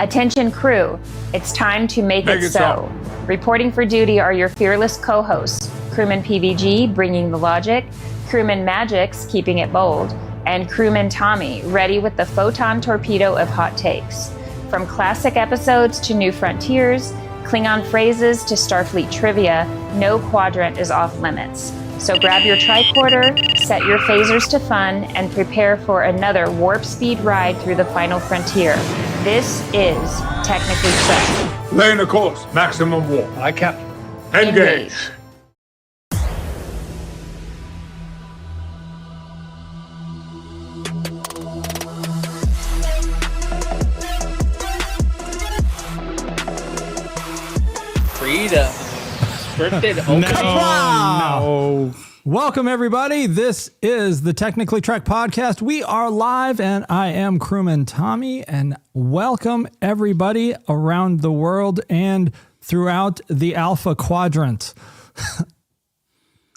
Attention crew, it's time to make it so. Reporting for duty are your fearless co-hosts, Crewman PVG, bringing the logic, Crewman Mgyx, keeping it bold, and Crewman Tommy, ready with the photon torpedo of hot takes. From classic episodes to new frontiers, Klingon phrases to Starfleet trivia, no quadrant is off limits. So grab your tricorder, set your phasers to fun, and prepare for another warp speed ride through the final frontier. This is Technically Trek. Laying the course, maximum warp. Aye, Captain. Engage. Freedom. Scripted opening. No. Welcome, everybody. This is the Technically Trek podcast. We are live, and I am Crewman Tommy, and welcome, everybody, around the world and throughout the Alpha Quadrant.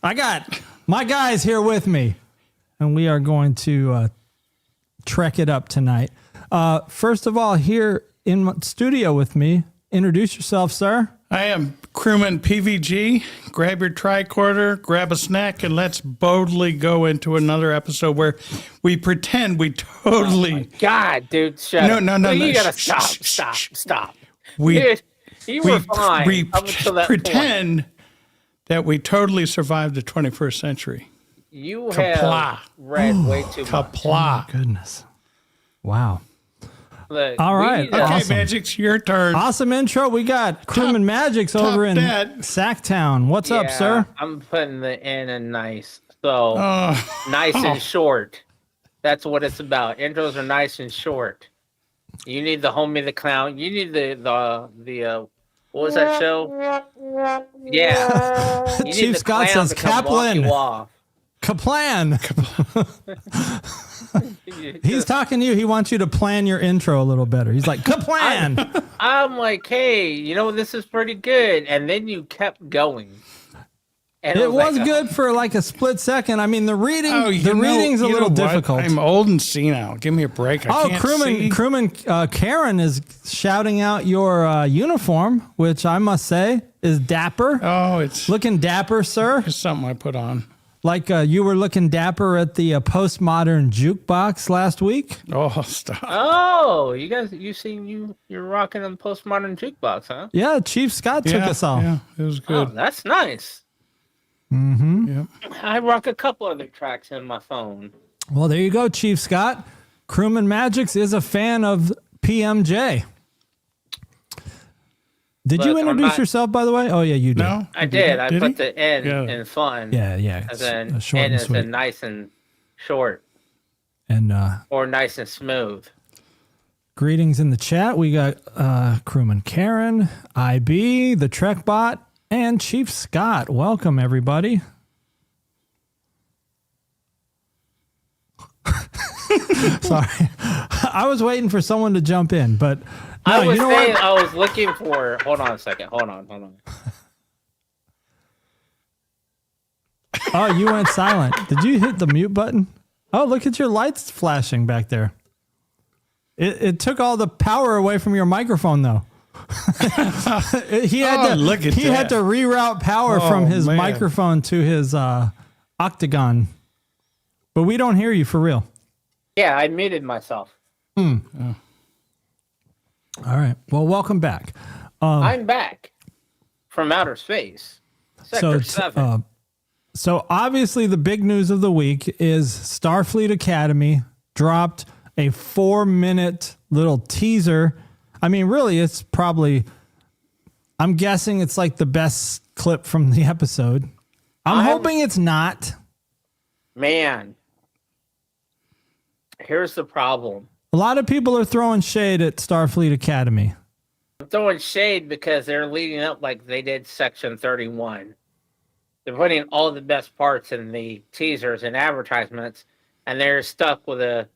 I got my guys here with me, and we are going to trek it up tonight. First of all, here in studio with me, introduce yourself, sir. I am Crewman PVG. Grab your tricorder, grab a snack, and let's boldly go into another episode where we pretend we totally... Oh my God, dude, shut up. No. You gotta stop. Dude, you were fine. We up until that pretend that we totally survived the 21st century. You have read way too much. Kapla. Oh, goodness. Wow. Look, All right. Okay, Awesome. Mgyx, your turn. Awesome intro. We got Crewman Mgyx over in that. Sacktown. What's up, sir? I'm putting the N in nice. So, nice and short. That's what it's about. Intros are nice and short. You need the Homie the Clown. You need the what was that show? Yeah. You Chief need the Scott clown says to come walk Kaplan. you off. Kaplan. He's talking to you. He wants you to plan your intro a little better. He's like, Kaplan. I'm like, hey, this is pretty good. And then you kept going. And It was like, good for like a split second. I mean, the reading's a little what? difficult. I'm old and senile. Give me a break. I can't see. Crewman Karen is shouting out your uniform, which I must say is dapper. Oh, it's Looking dapper, sir. something I put on. Like you were looking dapper at the postmodern jukebox last week. Oh, stop. Oh, you guys, you're rocking a postmodern jukebox, huh? Yeah, Chief Scott took us all. Yeah, it was good. Oh, that's nice. Mm-hmm. Yeah. I rock a couple other tracks in my phone. Well, there you go, Chief Scott. Crewman Mgyx is a fan of PMJ. Did you introduce yourself, by the way? Oh, yeah, you did. No, I did. I put he? the N in fun. Yeah. As in, It's short N and is sweet. in nice and short. And Or nice and smooth. greetings in the chat. We got Crewman Karen, IB, the Trekbot, and Chief Scott. Welcome, everybody. Sorry. I was waiting for someone to jump in, but no, I was you know saying what? I was looking for. Hold on a second. Hold on. Oh, you went silent. Did you hit the mute button? Oh, look at your lights flashing back there. It took all the power away from your microphone, though. He had to reroute power from his microphone to his octagon. But we don't hear you for real. Yeah, I muted myself. Oh. All right. Well, welcome back. I'm back from outer space. Sector 7. So obviously the big news of the week is Starfleet Academy dropped a 4-minute little teaser. I mean, really, it's probably, I'm guessing it's like the best clip from the episode. I'm hoping it's not. Man, here's the problem. A lot of people are throwing shade at Starfleet Academy. I'm throwing shade because they're leading up like they did Section 31. They're putting all the best parts in the teasers and advertisements, and they're stuck with a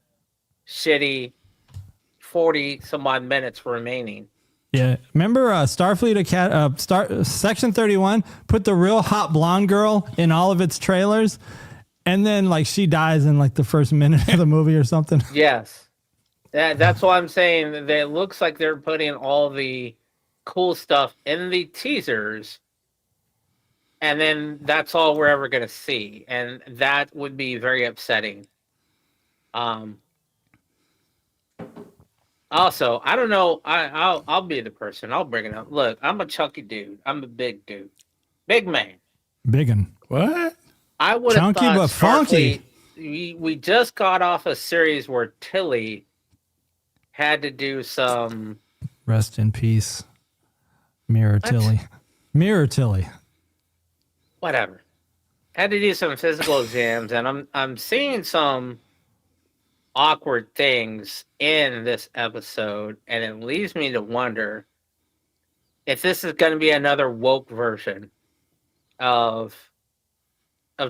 shitty 40 some odd minutes remaining. Yeah. Remember Starfleet Academy, Section 31 put the real hot blonde girl in all of its trailers, and then like she dies in like the first minute of the movie or something. Yes. That's why I'm saying that it looks like they're putting all the cool stuff in the teasers, and then that's all we're ever going to see, and that would be very upsetting. Also, I don't know. I'll be the person. I'll bring it up. Look, I'm a chunky dude. I'm a big dude, big man. Biggin. What? I would have Chunky thought but funky. We just got off a series where Tilly had to do some. Rest in peace, Mirror Tilly. Mirror Tilly. Whatever. Had to do some physical exams, and I'm seeing some awkward things in this episode, and it leads me to wonder if this is going to be another woke version of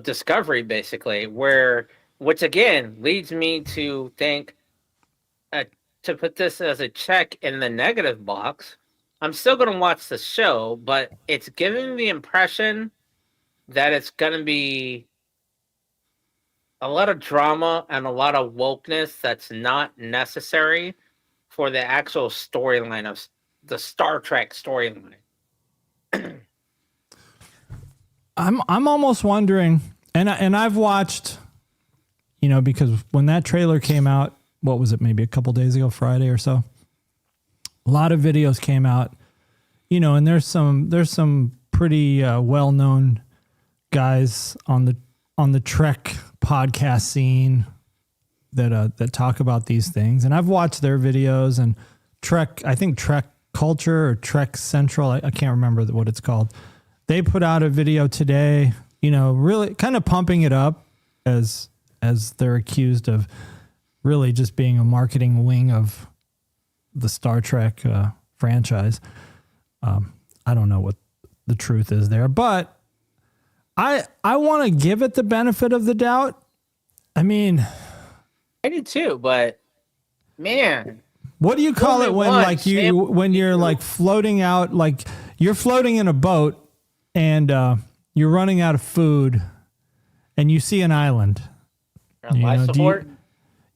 Discovery, basically, which again leads me to think to put this as a check in the negative box. I'm still going to watch the show, but it's giving the impression that it's going to be a lot of drama and a lot of wokeness that's not necessary for the actual storyline of the Star Trek storyline. I'm almost wondering, and I've watched, because when that trailer came out, what was it, maybe a couple days ago, Friday or so, a lot of videos came out, and there's some pretty well-known guys on the Trek podcast scene that talk about these things, and I've watched their videos, and I think Trek Culture or Trek Central, I can't remember what it's called. They put out a video today, really kind of pumping it up as they're accused of really just being a marketing wing of the Star Trek franchise. I don't know what the truth is there, but I want to give it the benefit of the doubt. I mean, I do too, but man, what do you call it when you're like floating out, like you're floating in a boat and you're running out of food and you see an island? Life support.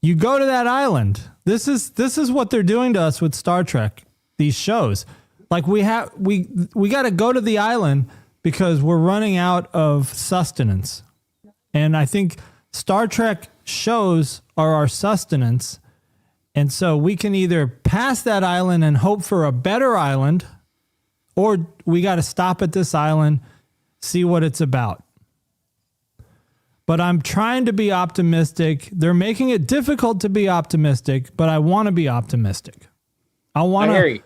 You go to that island. This is what they're doing to us with Star Trek, these shows. Like we got to go to the island because we're running out of sustenance. And I think Star Trek shows are our sustenance. And so we can either pass that island and hope for a better island, or we got to stop at this island, see what it's about. But I'm trying to be optimistic. They're making it difficult to be optimistic, but I want to be optimistic. I want to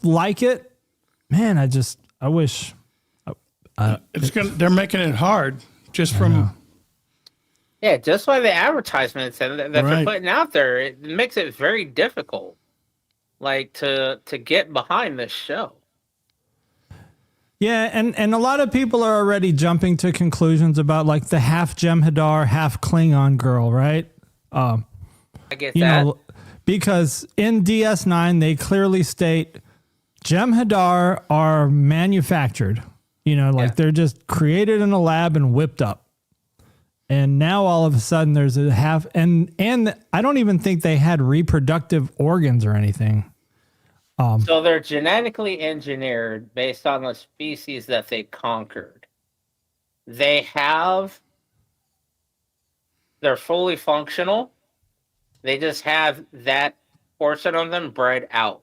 like it. Man, I wish. They're making it hard just from. Yeah, just by the advertisements that they're putting out there, it makes it very difficult, like to get behind this show. Yeah, and a lot of people are already jumping to conclusions about like the half Jem'Hadar, half Klingon girl, right? I get that. Because in DS9 they clearly state Jem'Hadar are manufactured. They're just created in a lab and whipped up. And now all of a sudden there's a half, and I don't even think they had reproductive organs or anything. So they're genetically engineered based on the species that they conquered. They're fully functional. They just have that portion of them bred out.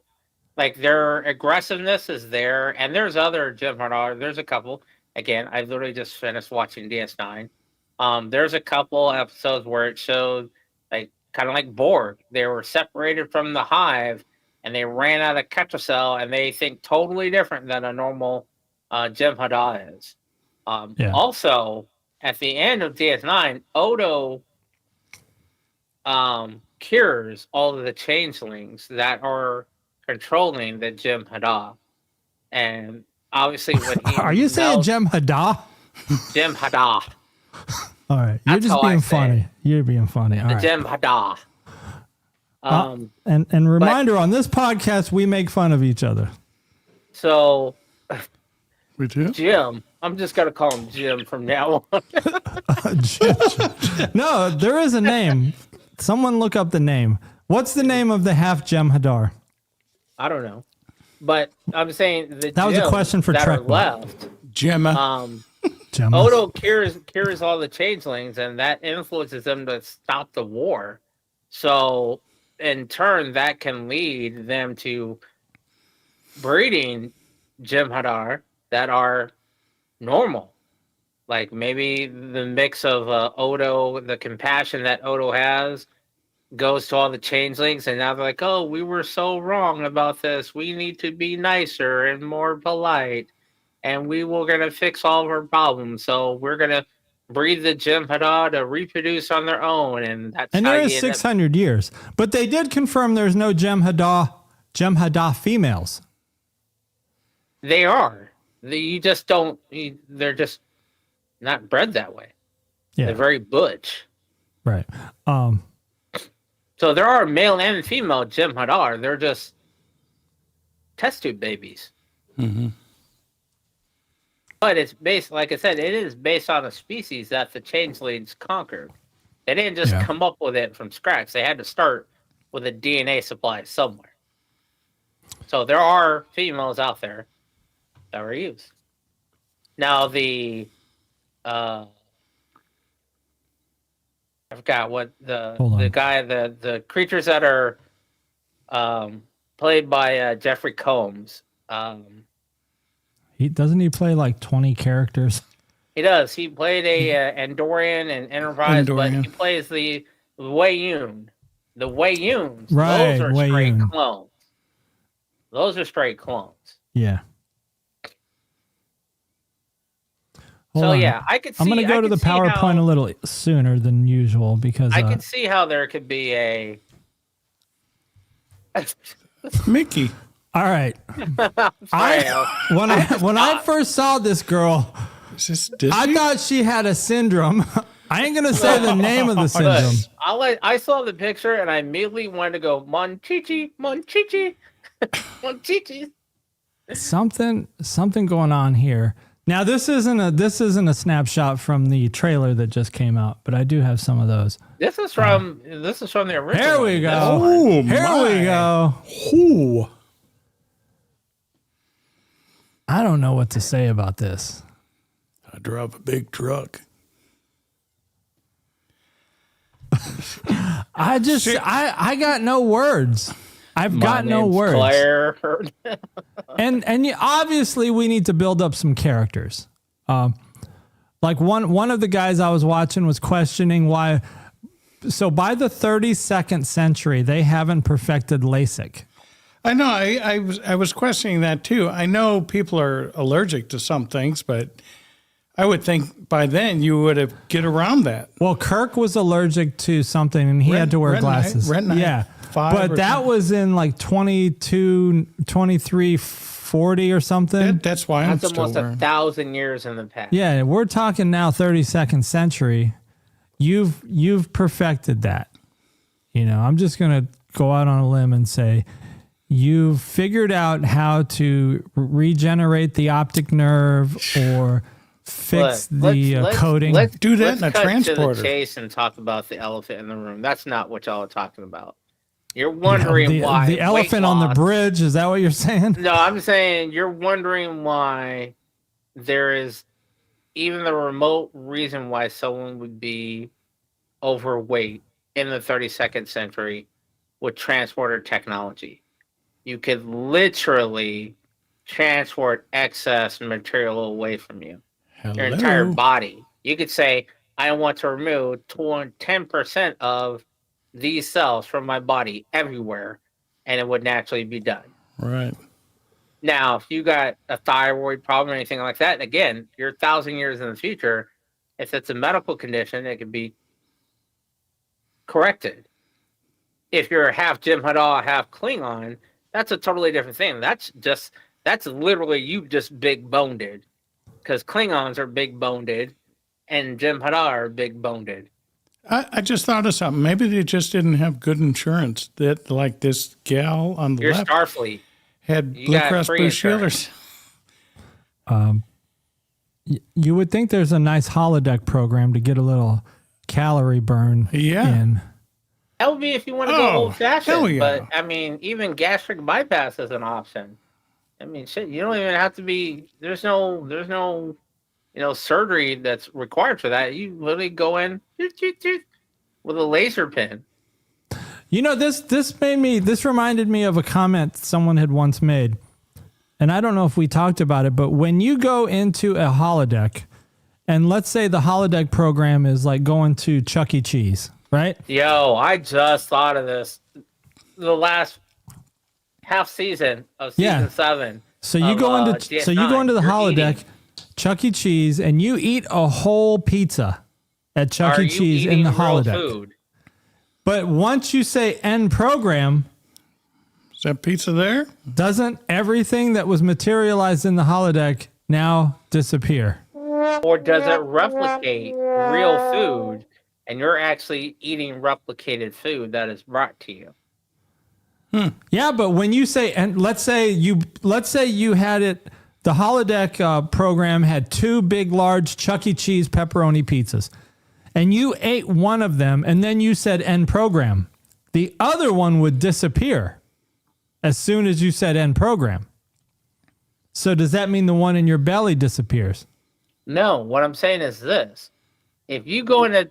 Like their aggressiveness is there, and there's other Jem'Hadar. There's a couple. Again, I literally just finished watching DS9. There's a couple episodes where it showed like kind of like Borg. They were separated from the hive, and they ran out of Ketracel, and they think totally different than a normal Jem'Hadar is. Also, at the end of DS9, Odo cures all of the changelings that are controlling the Jem'Hadar. And obviously, when he are you saying Jem'Hadar? Jem'Hadar. All right, you're just being funny. You're being funny. All right. Jem'Hadar. And reminder, on this podcast, we make fun of each other. So, we do? Jim. I'm just going to call him Jim from now on. Jim. No, there is a name. Someone look up the name. What's the name of the half Jem'Hadar? I don't know, but I'm saying that was a question for that Trek. are left. Gemma. Gemma. Odo cures all the changelings, and that influences them to stop the war. So, in turn, that can lead them to breeding Jem'Hadar that are normal. Like maybe the mix of Odo, the compassion that Odo has, goes to all the changelings, and now they're like, oh, we were so wrong about this. We need to be nicer and more polite, and we were going to fix all of our problems. So we're going to breed the Jem'Hadar to reproduce on their own, and that's and how there you is end 600 years. But they did confirm there's no Jem'Hadar females. They are. You just don't. They're just not bred that way. Yeah. They're very butch. Right. So there are male and female Jem'Hadar. They're just test tube babies. Mm-hmm. But it's based, like I said, it is based on a species that the changelings conquered. They didn't just come up with it from scratch. They had to start with a DNA supply somewhere. So there are females out there that were used. Now the I forgot what the guy, the creatures that are played by Jeffrey Combs. Doesn't he play like 20 characters? He does. He played a Andorian in Enterprise, but he plays the Wayun. The Wayuns. Right, Those are Wayun. straight clones. Those are straight clones. Yeah. So yeah, I could see. I'm going to go to the PowerPoint a little sooner than usual because I could see how there could be a Mickey. All right. When I first saw this girl, Is this Disney? I thought she had a syndrome. I ain't going to say the name of the syndrome. I saw the picture and I immediately wanted to go Monchichi, Monchichi, Monchichi. Something going on here. Now this isn't a snapshot from the trailer that just came out, but I do have some of those. This is from the original. Here we go. Oh, Here we go. Ooh. I don't know what to say about this. I drive a big truck. I got no words. I've got no words. Claire. And obviously we need to build up some characters. Like one of the guys I was watching was questioning why. So by the 32nd century, they haven't perfected LASIK. I know. I was questioning that too. I know people are allergic to some things, but I would think by then you would have get around that. Well, Kirk was allergic to something, and he had to wear glasses. Yeah. But that was in like 2340 or something. That's why I'm That's still almost wearing. 1,000 years in the past. Yeah, we're talking now 32nd century. You've perfected that. I'm just gonna go out on a limb and say you've figured out how to regenerate the optic nerve or fix the coding. Let's do that in a cut transporter. to the chase and talk about the elephant in the room. That's not what y'all are talking about. You're wondering why the elephant on the bridge. Is that what you're saying? No, I'm saying you're wondering why there is even the remote reason why someone would be overweight in the 32nd century with transporter technology. You could literally transport excess material away from you. Your entire body. You could say, I want to remove 10% of these cells from my body everywhere, and it would naturally be done. Right. Now, if you got a thyroid problem or anything like that, again, you're 1,000 years in the future. If it's a medical condition, it can be corrected. If you're half Jem'Hadar, half Klingon, that's a totally different thing. That's literally you just big boned, because Klingons are big boned and Jem'Hadar are big boned. I just thought of something. Maybe they just didn't have good insurance. That like this gal on the Your left Starfleet had You Blue got Cross free Blue Shield. insurance. You would think there's a nice holodeck program to get a little calorie burn in. That would be if you want to go hell old-fashioned. yeah. But, I mean, even gastric bypass is an option. I mean, shit, you don't even have to be... There's no surgery that's required for that. You literally go in with a laser pen. This reminded me of a comment someone had once made. And I don't know if we talked about it, but when you go into a holodeck, and let's say the holodeck program is like going to Chuck E. Cheese, right? Yo, I just thought of this. The last half season of season 7. So you go into the holodeck, Chuck E. Cheese, and you eat a whole pizza at Chuck E. Cheese in the holodeck. Food? But once you say end program, Is that pizza there? doesn't everything that was materialized in the holodeck now disappear? Or does it replicate real food and you're actually eating replicated food that is brought to you? Yeah, but when you say, and let's say you had it, the holodeck program had 2 big, large Chuck E. Cheese pepperoni pizzas, and you ate one of them, and then you said end program. The other one would disappear as soon as you said end program. So does that mean the one in your belly disappears? No, what I'm saying is this. If you go into,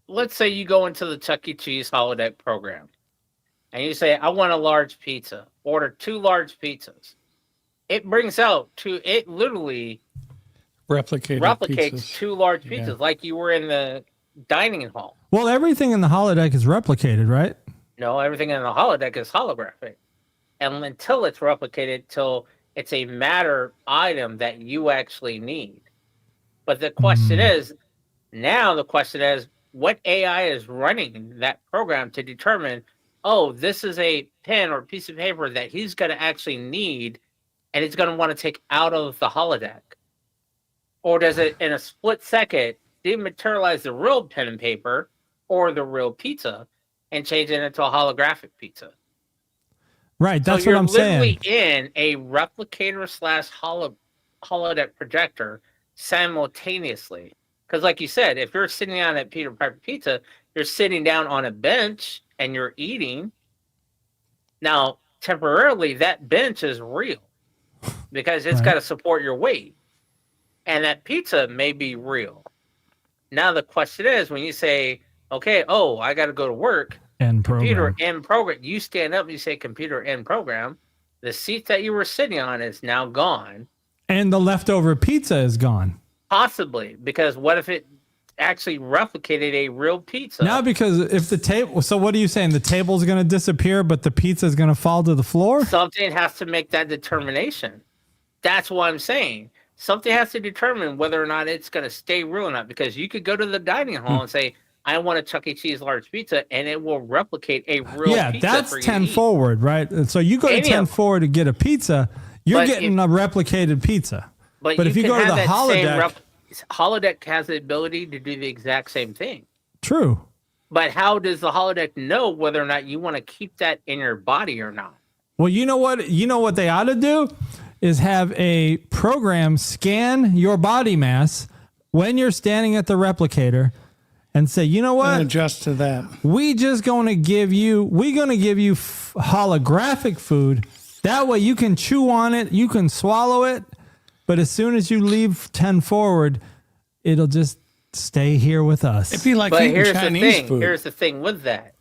let's say you go into the Chuck E. Cheese holodeck program, and you say, I want a large pizza, order 2 large pizzas. It brings out it literally Replicates replicates 2 large pizzas, Yeah. like you were in the dining hall. Well, everything in the holodeck is replicated, right? No, everything in the holodeck is holographic. And until it's replicated, till it's a matter item that you actually need. But the question is, what AI is running that program to determine, oh, this is a pen or piece of paper that he's going to actually need and he's going to want to take out of the holodeck? Or does it, in a split second, dematerialize the real pen and paper or the real pizza and change it into a holographic pizza? Right, that's so what I'm saying. you're literally in a replicator / holodeck projector simultaneously. Because like you said, if you're sitting down at Peter Piper Pizza, you're sitting down on a bench and you're eating. Now, temporarily, that bench is real because it's got to support your weight. And that pizza may be real. Now, the question is, when you say, okay, I got to go to work, End program. computer end program, you stand up and you say computer end program, the seat that you were sitting on is now gone. And the leftover pizza is gone. Possibly, because what if it actually replicated a real pizza? Now, because if the table, so what are you saying? The table's going to disappear, but the pizza is going to fall to the floor? Something has to make that determination. That's what I'm saying. Something has to determine whether or not it's going to stay real or not, because you could go to the dining hall and say, I want a Chuck E. Cheese large pizza, and it will replicate a real pizza. Yeah, that's for you 10 to eat. forward, right? So you go to 10 forward to get a pizza, you're But getting a replicated pizza. But if you go to the holodeck, holodeck has the ability to do the exact same thing. true. But how does the holodeck know whether or not you want to keep that in your body or not? Well, you know what? You know what they ought to do is have a program scan your body mass when you're standing at the replicator and say, you know what? And adjust to that. We're going to give you holographic food. That way you can chew on it, you can swallow it, but as soon as you leave 10 forward, it'll just stay here with us. It'd be like But eating Chinese food. Here's the thing with that.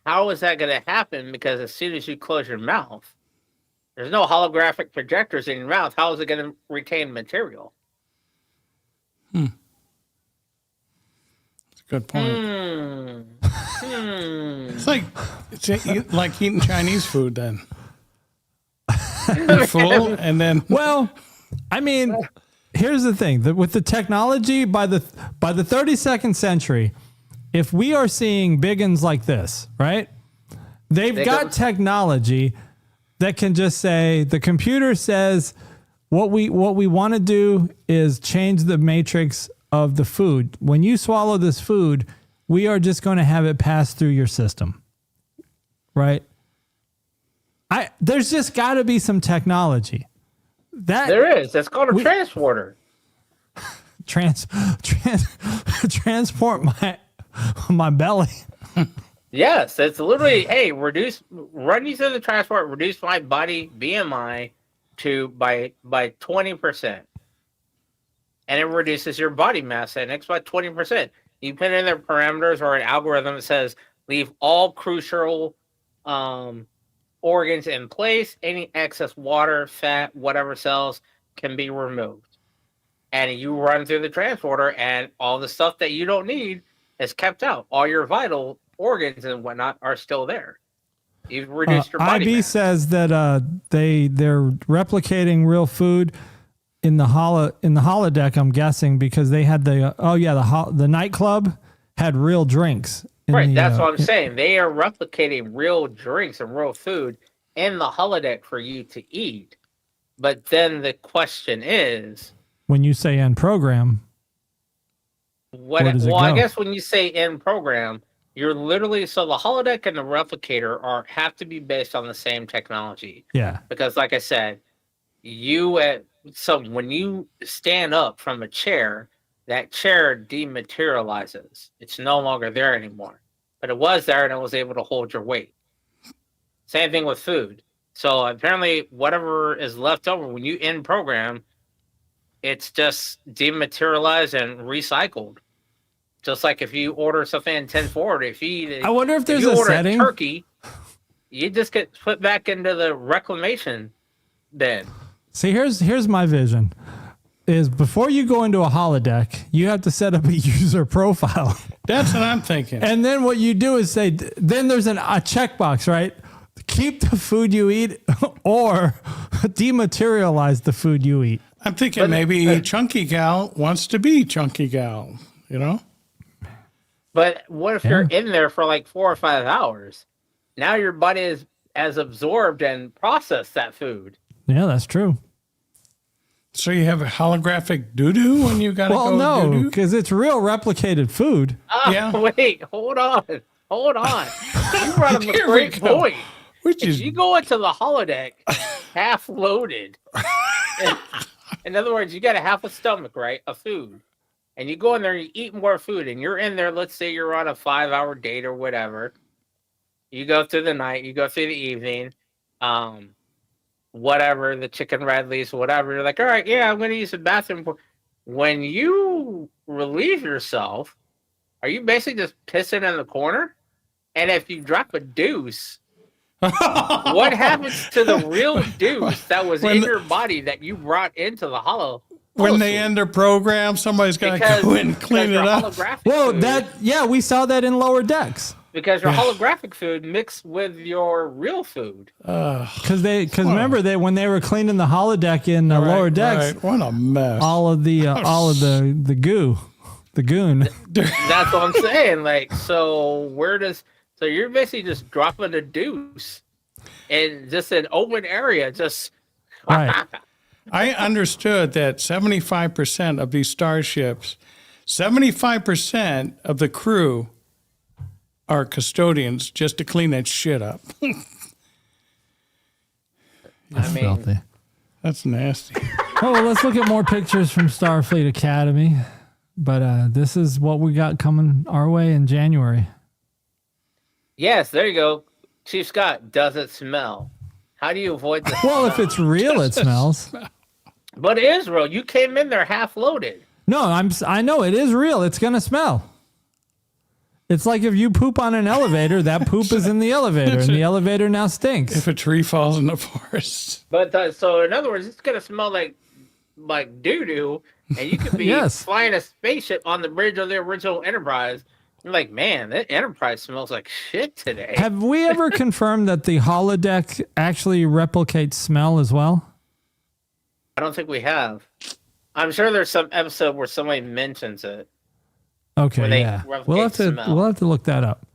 How is that going to happen? Because as soon as you close your mouth, there's no holographic projectors in your mouth. How is it going to retain material? That's a good point. It's like eating Chinese food then. You're full and then Well, I mean, here's the thing: that with the technology, by the 32nd century, if we are seeing big uns like this, right? They've got technology that can just say the computer says what we want to do is change the matrix of the food. When you swallow this food, we are just going to have it pass through your system, right? There's just got to be some technology. There is. That's called a transporter. Transport my belly. Yes, it's literally, hey, run you through the transport, reduce my body BMI by 20%. And it reduces your body mass index by 20%. You put in their parameters or an algorithm that says leave all crucial organs in place. Any excess water, fat, whatever cells can be removed. And you run through the transporter, and all the stuff that you don't need is kept out. All your vital organs and whatnot are still there. You've reduced your body IB mass. says that they're replicating real food in the holodeck, I'm guessing, because they had the nightclub had real drinks. Right, that's what I'm saying. They are replicating real drinks and real food in the holodeck for you to eat. But then the question is, when you say end program, where does it go? I guess when you say in program, you're literally, so the holodeck and the replicator have to be based on the same technology. Yeah. Because like I said, when you stand up from a chair, that chair dematerializes. It's no longer there anymore. But it was there and it was able to hold your weight. Same thing with food. So apparently whatever is left over when you end program, it's just dematerialized and recycled. Just like if you order something in 1040, I wonder if there's you a order setting. Turkey, you just get put back into the reclamation bin. See, here's my vision. Is before you go into a holodeck, you have to set up a user profile. That's what I'm thinking. And then what you do is say, then there's a checkbox, right? Keep the food you eat or dematerialize the food you eat. I'm thinking maybe Chunky Gal wants to be Chunky Gal, you know? But what if you're in there for like 4 or 5 hours? Now your body has absorbed and processed that food. Yeah, that's true. So you have a holographic doo-doo when you got to go no, doo-doo? because it's real replicated food. Oh, Yeah. Wait, hold on. You brought up a great point. Which If is you go into the holodeck half loaded, in other words, you got a half a stomach, right, of food, and you go in there and you eat more food, and you're in there, let's say you're on a 5-hour date or whatever. You go through the night, you go through the evening, whatever, the chicken Radleys, whatever. You're like, all right, yeah, I'm going to use the bathroom. When you relieve yourself, are you basically just pissing in the corner? And if you drop a deuce, what happens to the real deuce that was in your body that you brought into the hollow? when they end their program, somebody's got to go in and clean it up. Well, we saw that in Lower Decks. Because your holographic food mixed with your real food. Because remember when they were cleaning the holodeck in Lower Decks, right. What a mess! all of the goon. That's what I'm saying. Like, so you're basically just dropping a deuce in just an open area, just Right. I understood that 75% of these starships, 75% of the crew are custodians just to clean that shit up. Filthy. That's nasty. Oh, well, let's look at more pictures from Starfleet Academy. But this is what we got coming our way in January. Yes, there you go. Chief Scott, does it smell? How do you avoid the Well, smell? if it's real, it smells. But Israel, you came in there half loaded. No, I know it is real. It's gonna smell. It's like if you poop on an elevator, that poop is in the elevator, and the elevator now stinks. If a tree falls in the forest. But so in other words, it's gonna smell like doo doo, and you could be Yes. flying a spaceship on the bridge of the original Enterprise. You're like, man, that Enterprise smells like shit today. Have we ever confirmed that the holodeck actually replicates smell as well? I don't think we have. I'm sure there's some episode where somebody mentions it. Okay, Where they yeah. replicate We'll have to look that up.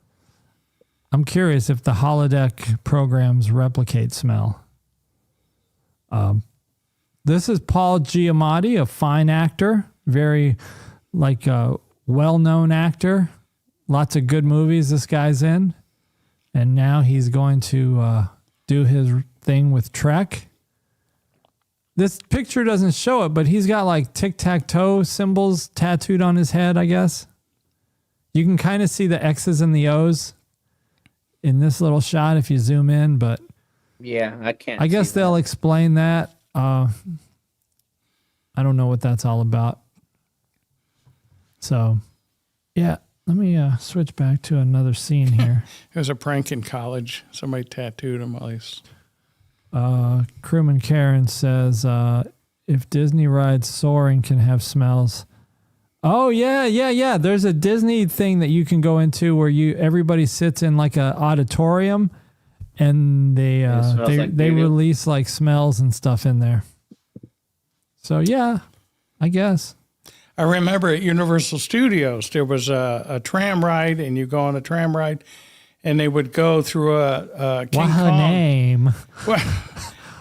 I'm curious if the holodeck programs replicate smell. This is Paul Giamatti, a fine actor, very well-known actor. Lots of good movies this guy's in. And now he's going to do his thing with Trek. This picture doesn't show it, but he's got like tic-tac-toe symbols tattooed on his head, I guess. You can kind of see the X's and the O's. in this little shot if you zoom in, but Yeah, I can't. I guess see they'll that. explain that. I don't know what that's all about. So, yeah, let me switch back to another scene here. It was a prank in college. Somebody tattooed him while he's. Crewman Karen says, if Disney rides soaring can have smells. Oh, yeah. There's a Disney thing that you can go into where everybody sits in like a auditorium and they release like smells and stuff in there. So, yeah, I guess. I remember at Universal Studios, there was a tram ride, and you go on a tram ride, and they would go through a King What's her Kong. name?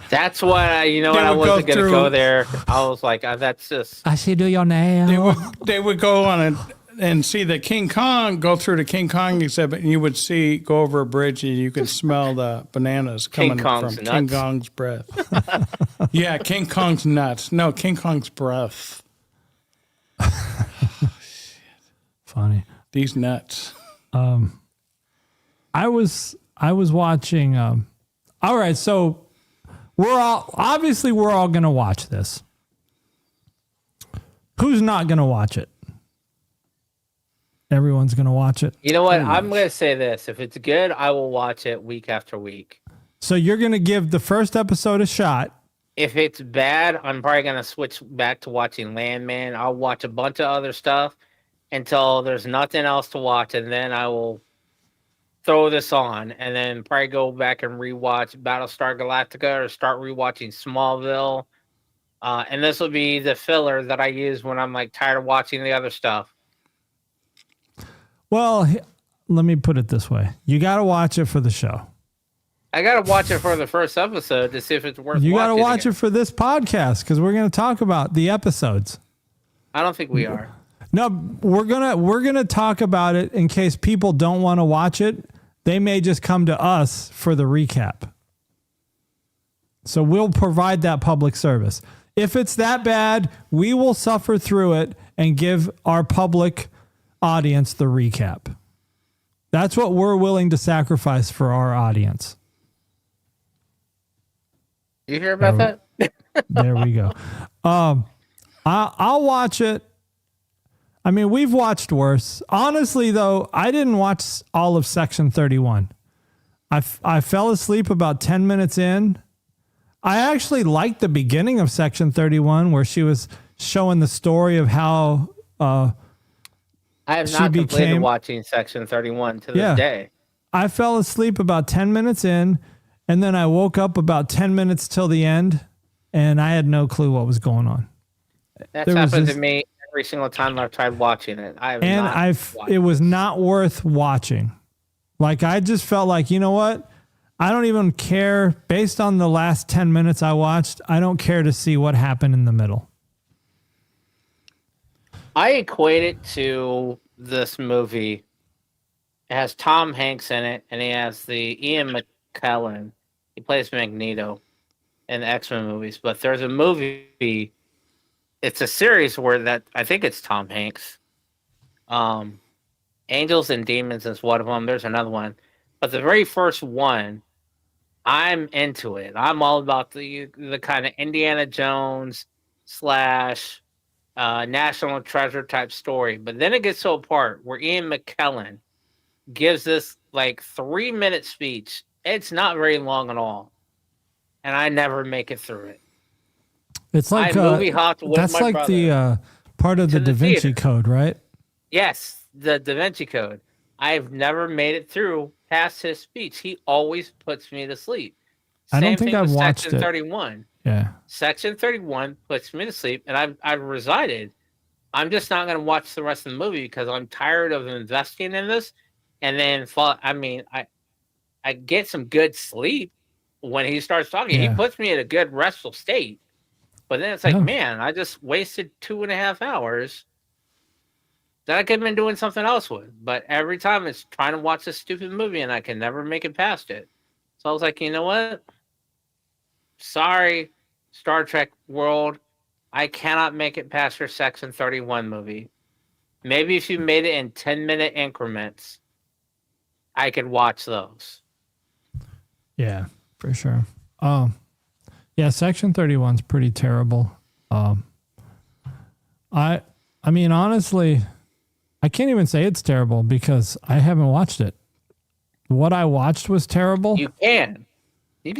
That's why I wasn't going to go there. I was like, that's just. I see do your name. They would go on and see the King Kong, go through the King Kong exhibit, and you would go over a bridge, and you could smell the bananas coming from King Kong's breath. Yeah, King Kong's nuts. No, King Kong's breath. Funny. These nuts. I was watching. All right, so we're all going to watch this. Who's not going to watch it? Everyone's going to watch it. You know what? I'm going to say this. If it's good, I will watch it week after week. So you're going to give the first episode a shot. If it's bad, I'm probably going to switch back to watching Landman. I'll watch a bunch of other stuff until there's nothing else to watch, and then I will throw this on, and then probably go back and rewatch Battlestar Galactica or start rewatching Smallville. And this will be the filler that I use when I'm like tired of watching the other stuff. Well, let me put it this way. You got to watch it for the show. I got to watch it for the first episode to see if it's worth watching. You got to watch again. it for this podcast because we're going to talk about the episodes. I don't think we are. No, we're gonna talk about it in case people don't want to watch it. They may just come to us for the recap. So we'll provide that public service. If it's that bad, we will suffer through it and give our public audience the recap. That's what we're willing to sacrifice for our audience. You hear about that? There we go. I'll watch it. I mean, we've watched worse. Honestly, though, I didn't watch all of Section 31. I fell asleep about 10 minutes in. I actually liked the beginning of Section 31 where she was showing the story of how I have she not completed became- watching Section 31 to this day. I fell asleep about 10 minutes in, and then I woke up about 10 minutes till the end, and I had no clue what was going on. That's There was happened this- to me every single time I've tried watching it. It was not worth watching. Like, I just felt like, you know what? I don't even care. Based on the last 10 minutes I watched, I don't care to see what happened in the middle. I equate it to this movie. It has Tom Hanks in it, and he has the Ian McKellen. He plays Magneto in the X-Men movies. But there's a movie. It's a series where I think it's Tom Hanks. Angels and Demons is one of them. There's another one. But the very first one, I'm into it. I'm all about the kind of Indiana Jones / National Treasure type story. But then it gets to a part where Ian McKellen gives this like 3-minute speech. It's not very long at all. And I never make it through it. It's like I movie hopped with that's my like brother the part of the to Da the Vinci theater. Code, right? Yes, the Da Vinci Code. I've never made it through past his speech. He always puts me to sleep. I don't Same think thing I've with watched Section it. 31. Yeah. Section 31 puts me to sleep, and I've resided. I'm just not going to watch the rest of the movie because I'm tired of investing in this. And then, I get some good sleep when he starts talking. Yeah. He puts me in a good restful state. But then it's like, Yeah. man, I just wasted 2.5 hours that I could have been doing something else with. But every time it's trying to watch this stupid movie and I can never make it past it. So I was like, you know what? Sorry, Star Trek world. I cannot make it past your Section 31 movie. Maybe if you made it in 10-minute increments, I could watch those. Yeah, for sure. Yeah, Section 31 is pretty terrible. I mean, honestly, I can't even say it's terrible because I haven't watched it. What I watched was terrible. You can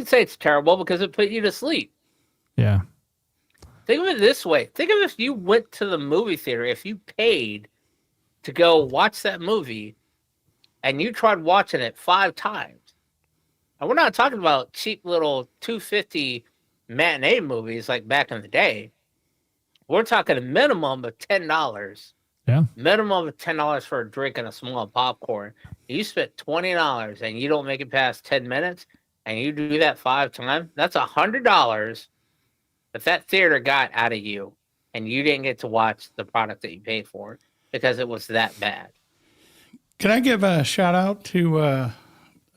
say it's terrible because it put you to sleep. Yeah. Think of it this way. Think of if you went to the movie theater, if you paid to go watch that movie and you tried watching it 5 times. And we're not talking about cheap little $2.50 matinee movies like back in the day. We're talking a minimum of $10. Yeah. Minimum of $10 for a drink and a small popcorn. You spent $20 and you don't make it past 10 minutes and you do that 5 times, that's $100 that theater got out of you, and you didn't get to watch the product that you paid for because it was that bad. Can I give a shout out to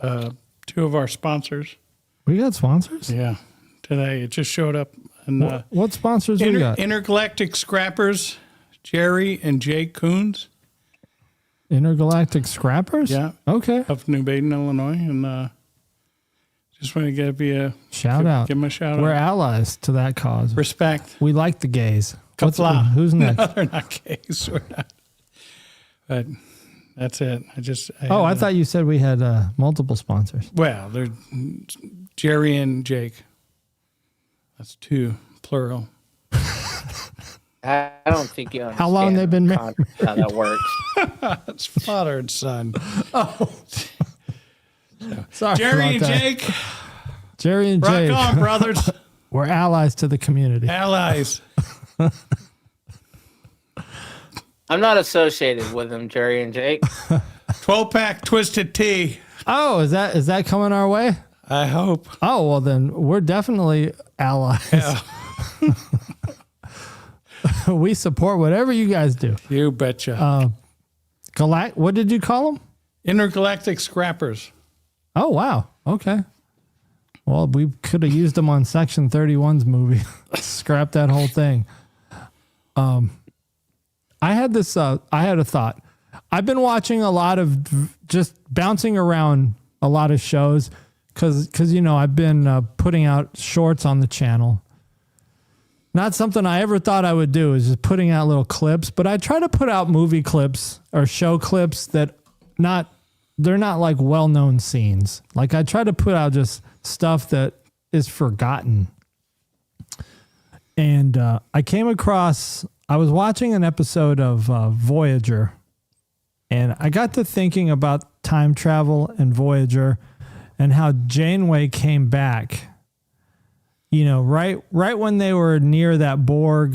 2 of our sponsors? We got sponsors? Yeah. Today it just showed up. And, what sponsors we got? Intergalactic Scrappers, Jerry and Jake Coons. Intergalactic Scrappers? Yeah. Okay. Of New Baden, Illinois. And just want to give you a shout out. Give them a shout We're out. allies to that cause. Respect. We like the gays. Who's No, next? they're not gays. We're not. But that's it. I thought you said we had multiple sponsors. Well, they're Jerry and Jake. That's 2, plural. I don't think you understand how long they've been married. How that works. It's father and son. Oh. Sorry Jerry about and that. Jake. Jerry and Rock Jake. on, brothers. We're allies to the community. Allies. I'm not associated with them, Jerry and Jake. 12-pack Twisted Tea. Oh, is that coming our way? I hope. Oh, well then we're definitely allies. Yeah. We support whatever you guys do. You betcha. What did you call them? Intergalactic Scrappers. Oh, wow. Okay. Well, we could have used them on Section 31's movie. Scrap that whole thing. I had a thought. I've been watching a lot of just bouncing around a lot of shows because I've been putting out shorts on the channel. Not something I ever thought I would do is just putting out little clips, but I try to put out movie clips or show clips that they're not like well-known scenes. Like I try to put out just stuff that is forgotten. And I was watching an episode of Voyager, and I got to thinking about time travel and Voyager and how Janeway came back, right when they were near that Borg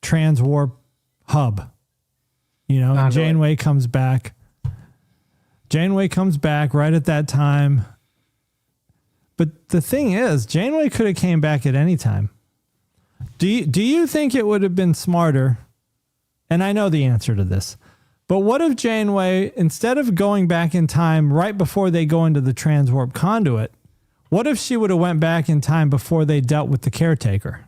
transwarp hub, and Janeway comes back. Janeway comes back right at that time. But the thing is, Janeway could have came back at any time. Do you think it would have been smarter? And I know the answer to this. But what if Janeway, instead of going back in time right before they go into the transwarp conduit, what if she would have went back in time before they dealt with the caretaker?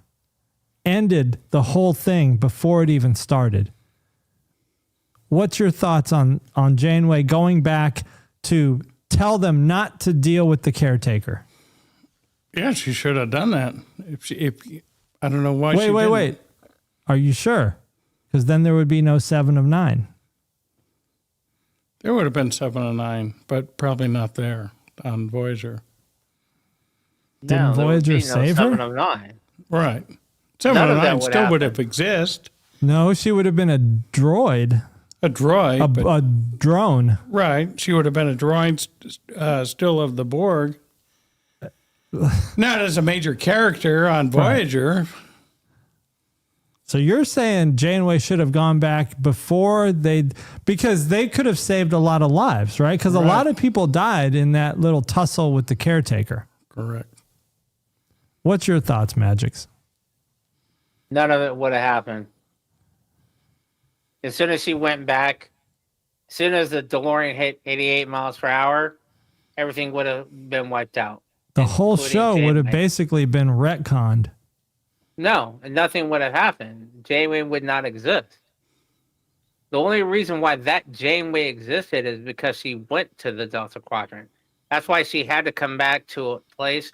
Ended the whole thing before it even started. What's your thoughts on Janeway going back to tell them not to deal with the caretaker? Yeah, she should have done that. If I don't know why. Wait. Are you sure? Because then there would be no 7 of 9. There would have been 7 of 9, but probably not there on Voyager. Didn't Voyager save her? 7 of 9. Right. 7 of 9 still would have existed. No, she would have been a droid. A droid. A drone. Right. She would have been a droid still of the Borg. Not as a major character on Voyager. So you're saying Janeway should have gone back before because they could have saved a lot of lives, right? Because a lot of people died in that little tussle with the caretaker. Correct. What's your thoughts, Mgyx? None of it would have happened. As soon as she went back, as soon as the DeLorean hit 88 miles per hour, everything would have been wiped out. The whole show would have basically been retconned. No, and nothing would have happened. Janeway would not exist. The only reason why that Janeway existed is because she went to the Delta Quadrant. That's why she had to come back to a place,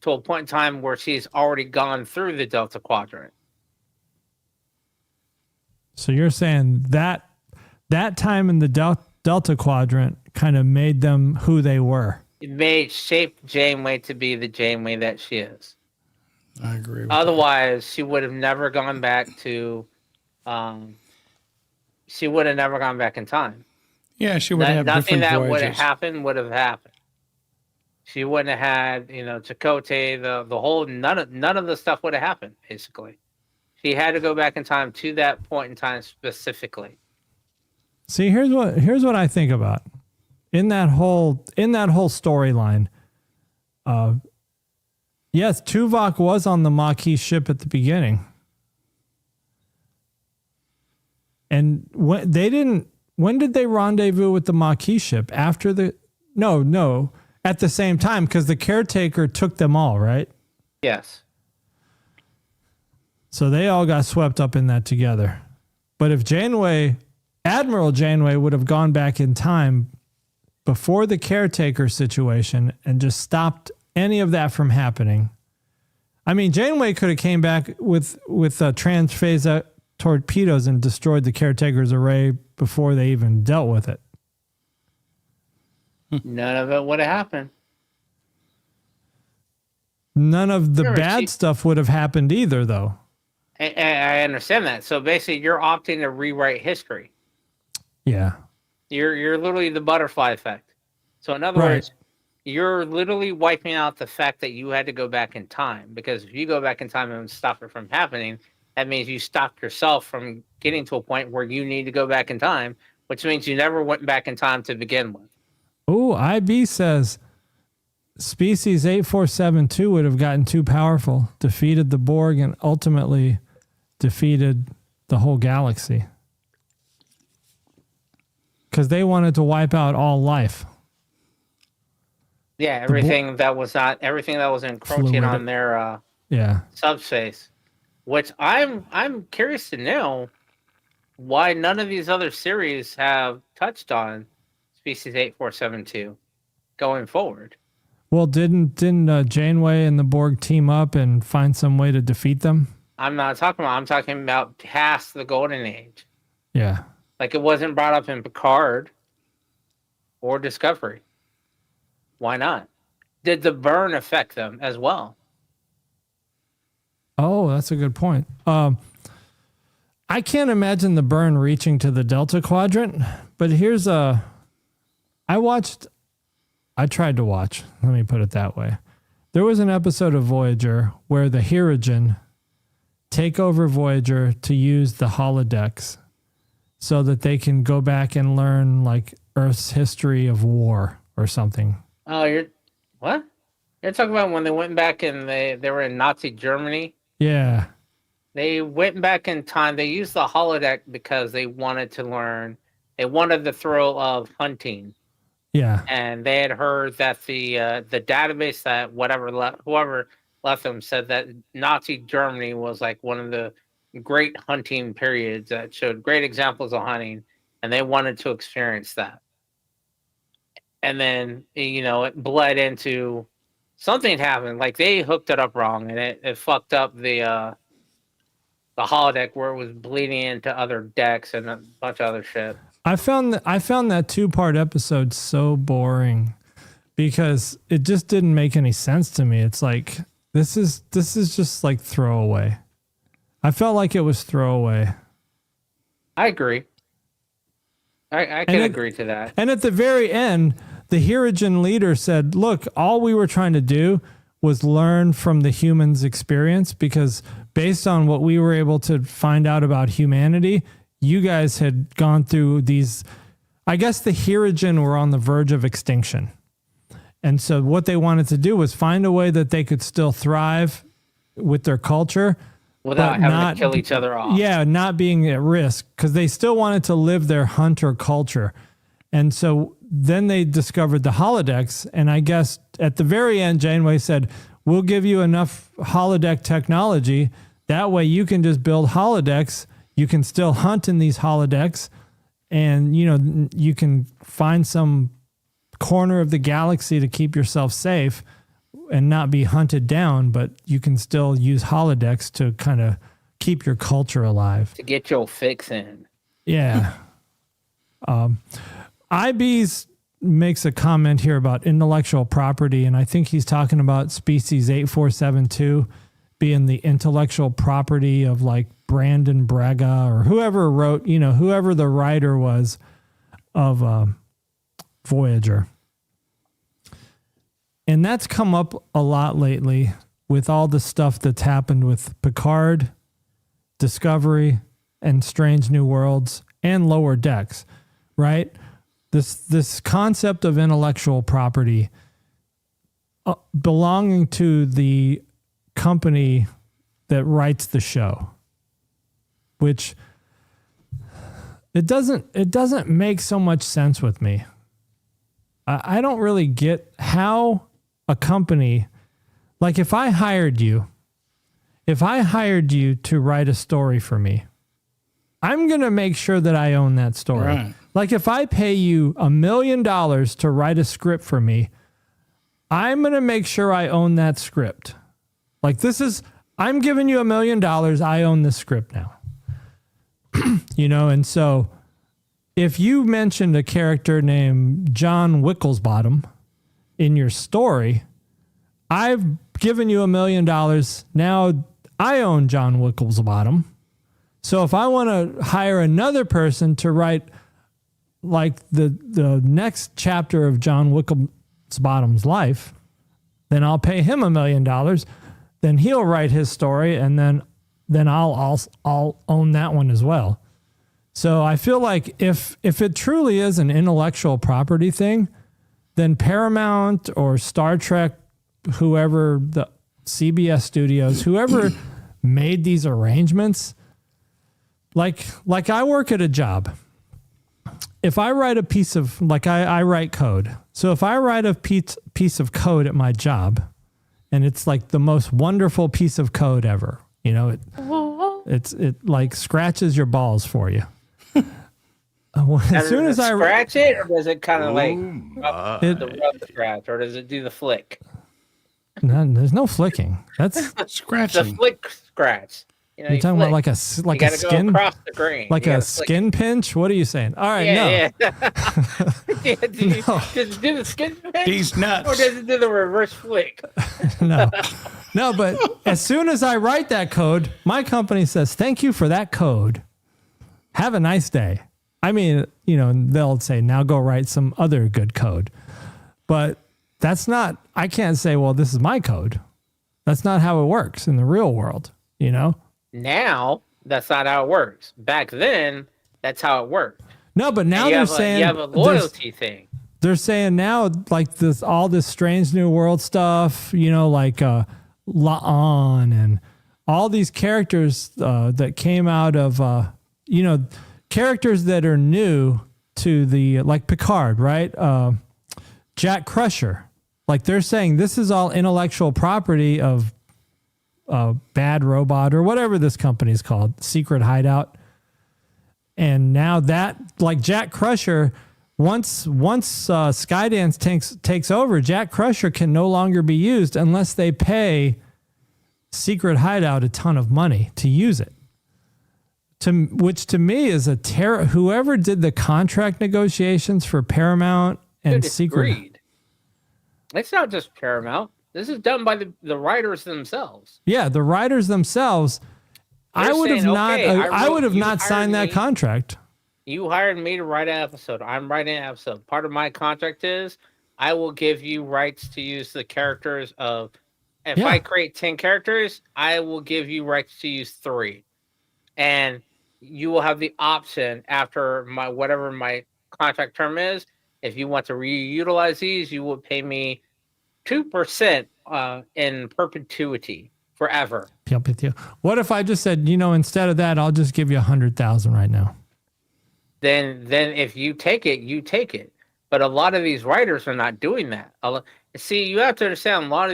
to a point in time where she's already gone through the Delta Quadrant. So you're saying that time in the Delta Quadrant kind of made them who they were. It shaped Janeway to be the Janeway that she is. I agree with Otherwise, she would have never gone back to... she would have never gone back in time. Yeah, she would have nothing different that voyages. would have happened would have happened. She wouldn't have had, Chakotay, the whole none of the stuff would have happened, basically. She had to go back in time to that point in time specifically. See, here's what I think about. In that whole storyline, yes, Tuvok was on the Mgyx ship at the beginning. And when did they rendezvous with the Mgyx ship? After no, at the same time, because the caretaker took them all, right? Yes. So they all got swept up in that together. But if Admiral Janeway would have gone back in time before the caretaker situation and just stopped any of that from happening, I mean, Janeway could have came back with transphase torpedoes and destroyed the caretaker's array before they even dealt with it. None of it would have happened. None of the bad stuff would have happened either, though. I understand that. So basically, you're opting to rewrite history. Yeah. You're literally the butterfly effect. So in other words, you're literally wiping out the fact that you had to go back in time. Because if you go back in time and stop it from happening, that means you stopped yourself from getting to a point where you need to go back in time, which means you never went back in time to begin with. Oh, IB says Species 8472 would have gotten too powerful, defeated the Borg, and ultimately defeated the whole galaxy. Because they wanted to wipe out all life. Yeah, everything that was encroaching on their subspace. Which I'm curious to know why none of these other series have touched on Species 8472 going forward. Well, didn't Janeway and the Borg team up and find some way to defeat them? I'm talking about past the Golden Age. Yeah. Like it wasn't brought up in Picard or Discovery. Why not? Did the burn affect them as well? Oh, that's a good point. I can't imagine the burn reaching to the Delta Quadrant, but I tried to watch, let me put it that way. There was an episode of Voyager where the Hirogen take over Voyager to use the holodecks so that they can go back and learn like Earth's history of war or something. Oh, what? You're talking about when they went back and they were in Nazi Germany? Yeah. They went back in time. They used the holodeck because they wanted to learn. They wanted the thrill of hunting. Yeah. And they had heard that the database that whoever left them said that Nazi Germany was like one of the great hunting periods that showed great examples of hunting, and they wanted to experience that. And then, it bled into something happened. Like they hooked it up wrong, and it fucked up the holodeck where it was bleeding into other decks and a bunch of other shit. I found that 2-part episode so boring because it just didn't make any sense to me. It's like this is just like throwaway. I felt like it was throwaway. I agree. I can agree to that. And at the very end, the Hirogen leader said, "Look, all we were trying to do was learn from the humans' experience because based on what we were able to find out about humanity, you guys had gone through these, I guess the Hirogen were on the verge of extinction. And so what they wanted to do was find a way that they could still thrive with their culture. Without having to kill each other off. Yeah, not being at risk because they still wanted to live their hunter culture. And so then they discovered the holodecks. And I guess at the very end, Janeway said, we'll give you enough holodeck technology. That way you can just build holodecks you can still hunt in these holodecks, and you can find some corner of the galaxy to keep yourself safe and not be hunted down, but you can still use holodecks to kind of keep your culture alive. To get your fix in. Yeah. IB's makes a comment here about intellectual property, and I think he's talking about species 8472 being the intellectual property of like Brandon Braga or whoever wrote, whoever the writer was of Voyager. And that's come up a lot lately with all the stuff that's happened with Picard, Discovery, and Strange New Worlds, and Lower Decks, right? This concept of intellectual property belonging to the company that writes the show, which it doesn't make so much sense with me. I don't really get how a company, like if I hired you to write a story for me, I'm going to make sure that I own that story. Right. Like if I pay you $1 million to write a script for me, I'm going to make sure I own that script. Like I'm giving you $1 million. I own this script now. And so if you mentioned a character named John Wicklesbottom in your story, I've given you $1 million. Now I own John Wicklesbottom. So if I want to hire another person to write like the next chapter of John Wicklesbottom's life, then I'll pay him $1 million. Then he'll write his story, and then I'll own that one as well. So I feel like if it truly is an intellectual property thing, then Paramount or Star Trek, whoever, the CBS studios, whoever made these arrangements, like I work at a job. If I write a piece of, I write code. So if I write a piece of code at my job, and it's like the most wonderful piece of code ever, it like scratches your balls for you. As soon as I scratch it, or does it kind of the rub scratch, or does it do the flick? No, there's no flicking. That's scratching. The flick scratch. You're talking about like a skin, across the grain. Like a skin pinch. What are you saying? All right, yeah. Does it do the skin pinch? These nuts. Or does it do the reverse flick? No. But as soon as I write that code, my company says, "Thank you for that code. Have a nice day." I mean, they'll say, "Now go write some other good code," but that's not. I can't say, "Well, this is my code." That's not how it works in the real world. Now, that's not how it works. Back then, that's how it worked. No, but now they're saying you have a loyalty thing. They're saying now, like all this Strange New World stuff, like La'an and all these characters that came out of, characters that are new to the, like Picard, right? Jack Crusher. Like they're saying this is all intellectual property of Bad Robot or whatever this company is called, Secret Hideout. And now that, like Jack Crusher, once Skydance takes over, Jack Crusher can no longer be used unless they pay Secret Hideout a ton of money to use it. Which to me is a terror. Whoever did the contract negotiations for Paramount and Secret. Greed. It's not just Paramount. This is done by the writers themselves. Yeah, the writers themselves. I would have not signed that contract. You hired me to write an episode. I'm writing an episode. Part of my contract is I will give you rights to use the characters of. If I create 10 characters, I will give you rights to use 3, and you will have the option after whatever my contract term is. If you want to reutilize these, you will pay me 2% in perpetuity forever. What if I just said, instead of that, I'll just give you 100,000 right now? Then if you take it, you take it. But a lot of these writers are not doing that. See, you have to understand, a lot of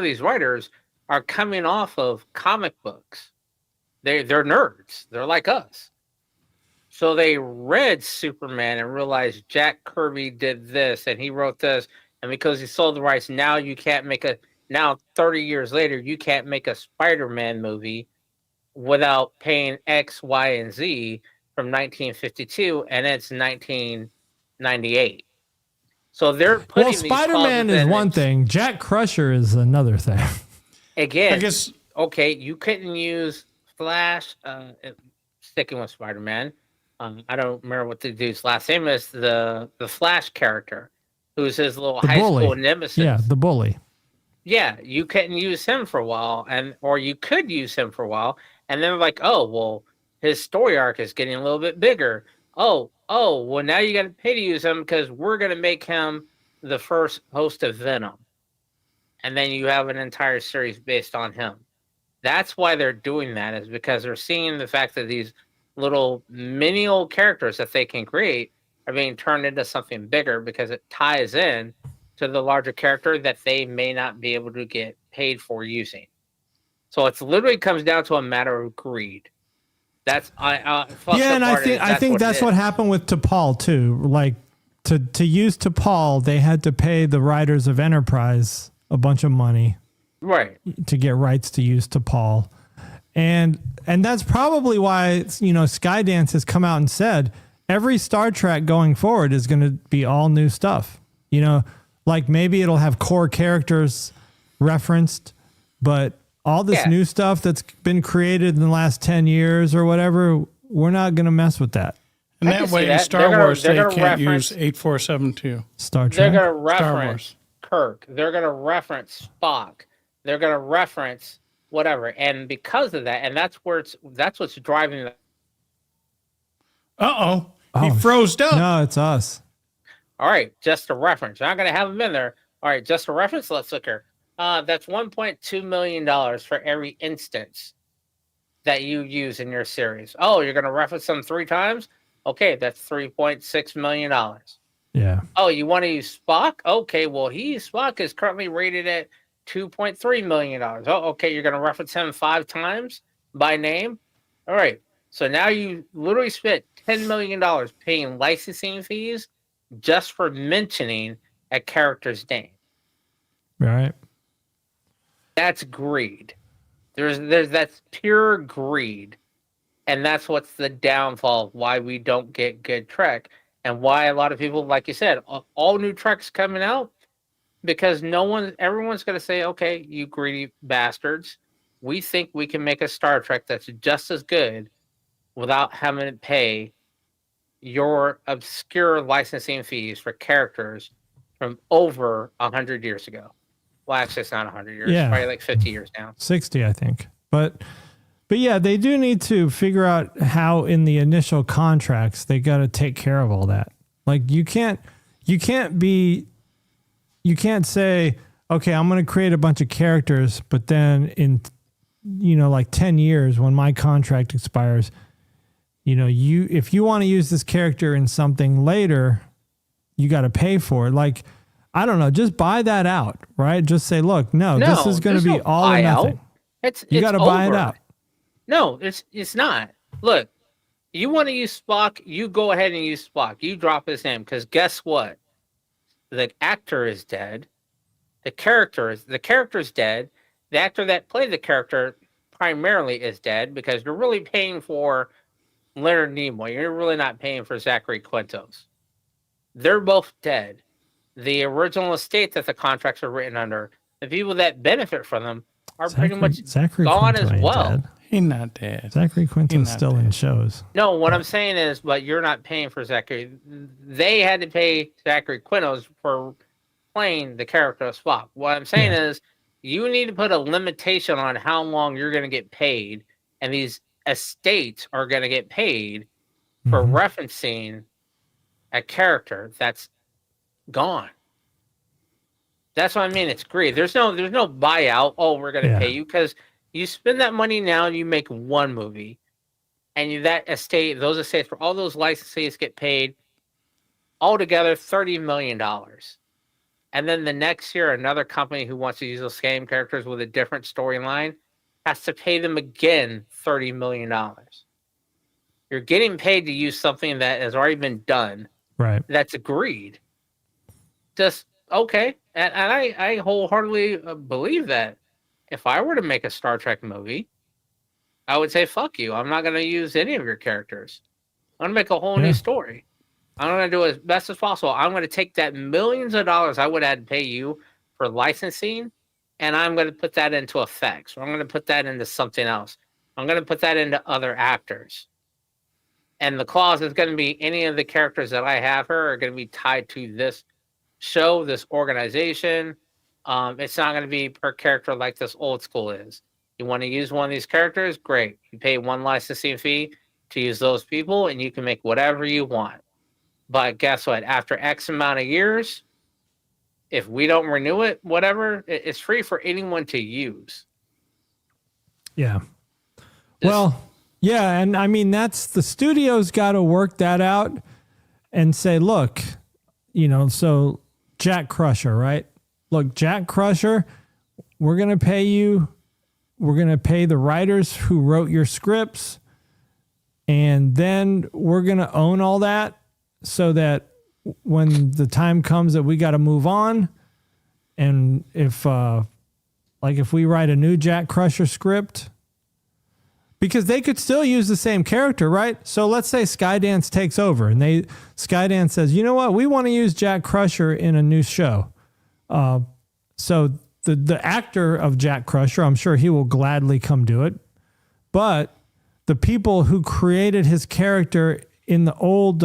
these writers are coming off of comic books. They're nerds. They're like us. So they read Superman and realized Jack Kirby did this and he wrote this, and because he sold the rights, now you can't make now 30 years later you can't make a Spider-Man movie without paying X, Y, and Z from 1952, and it's 1998. So they're putting these Spider-Man is one thing. Jack Crusher is another thing. Again, I guess okay, you couldn't use Flash. Sticking with Spider-Man, I don't remember what the dude's last name is. The Flash character, who's his little high school nemesis. Yeah, the bully. Yeah, you couldn't use him for a while, or you could use him for a while, and then like, oh well, his story arc is getting a little bit bigger. Oh, well, now you got to pay to use him because we're going to make him the first host of Venom. And then you have an entire series based on him. That's why they're doing that, is because they're seeing the fact that these little minial characters that they can create are being turned into something bigger because it ties in to the larger character that they may not be able to get paid for using. So it's literally comes down to a matter of greed. That's and I think that's what happened with T'Pol too. Like to use T'Pol, they had to pay the writers of Enterprise a bunch of money, right, to get rights to use T'Pol, and that's probably why Skydance has come out and said every Star Trek going forward is going to be all new stuff. Like maybe it'll have core characters referenced, but all this new stuff that's been created in the last 10 years or whatever, we're not going to mess with that. And that way in Star Wars, they can't use 8472. Star Trek. They're going to reference Kirk. They're going to reference Spock. They're going to reference whatever. And because of that, and that's what's driving the... He froze up. No, it's us. All right, just a reference. I'm not going to have them in there. All right, just a reference. Let's look here. That's $1.2 million for every instance that you use in your series. Oh, you're going to reference them 3 times? Okay, that's $3.6 million. Yeah. Oh, you want to use Spock? Okay, well, Spock is currently rated at $2.3 million. Oh, okay, you're going to reference him 5 times by name? All right, so now you literally spent $10 million paying licensing fees just for mentioning a character's name. Right. That's greed. That's pure greed. And that's what's the downfall of why we don't get good Trek, and why a lot of people, like you said, all new Trek's coming out, because everyone's going to say, okay, you greedy bastards, we think we can make a Star Trek that's just as good without having to pay your obscure licensing fees for characters from over 100 years ago. Well, actually, it's not 100 years. Yeah. It's probably like 50 years now. 60, I think. But yeah, they do need to figure out how in the initial contracts they got to take care of all that. Like you can't say, okay, I'm going to create a bunch of characters, but then in like 10 years when my contract expires, if you want to use this character in something later, you got to pay for it. Like, I don't know, just buy that out, right? Just say, look, this is going to be all or nothing. You got to buy it out. No, it's not. Look, you want to use Spock, you go ahead and use Spock. You drop his name, because guess what? The actor is dead. The character's dead. The actor that played the character primarily is dead, because you're really paying for Leonard Nimoy. You're really not paying for Zachary Quintos. They're both dead. The original estate that the contracts are written under, the people that benefit from them are pretty much gone as well. Dead. He's not dead. Zachary Quinto's still in shows. No, what I'm saying is, but you're not paying for Zachary. They had to pay Zachary Quintos for playing the character of Spock. What I'm saying is, you need to put a limitation on how long you're going to get paid, and these estates are going to get paid for referencing a character that's gone. That's what I mean. It's greed. There's no buyout. Oh, we're going to pay you, because you spend that money now and you make one movie, and those estates for all those licensees get paid altogether $30 million. And then the next year, another company who wants to use those same characters with a different storyline has to pay them again $30 million. You're getting paid to use something that has already been done. Right. That's agreed. Just, okay. And I wholeheartedly believe that if I were to make a Star Trek movie, I would say, fuck you. I'm not going to use any of your characters. I'm going to make a whole new story. I'm going to do as best as possible. I'm going to take that millions of dollars I would have to pay you for licensing, and I'm going to put that into effects. Or I'm going to put that into something else. I'm going to put that into other actors. And the clause is going to be any of the characters that I have here are going to be tied to this show, this organization. It's not going to be per character like this old school is. You want to use one of these characters? Great. You pay one licensing fee to use those people, and you can make whatever you want. But guess what? After X amount of years, if we don't renew it, whatever, it's free for anyone to use. Yeah. Well, yeah. And I mean, that's the studio's got to work that out and say, look, so Jack Crusher, right? Look, Jack Crusher, we're going to pay you. We're going to pay the writers who wrote your scripts. And then we're going to own all that so that when the time comes that we got to move on, and if we write a new Jack Crusher script, because they could still use the same character, right? So let's say Skydance takes over and Skydance says, you know what? We want to use Jack Crusher in a new show. So the actor of Jack Crusher, I'm sure he will gladly come do it. But the people who created his character in the old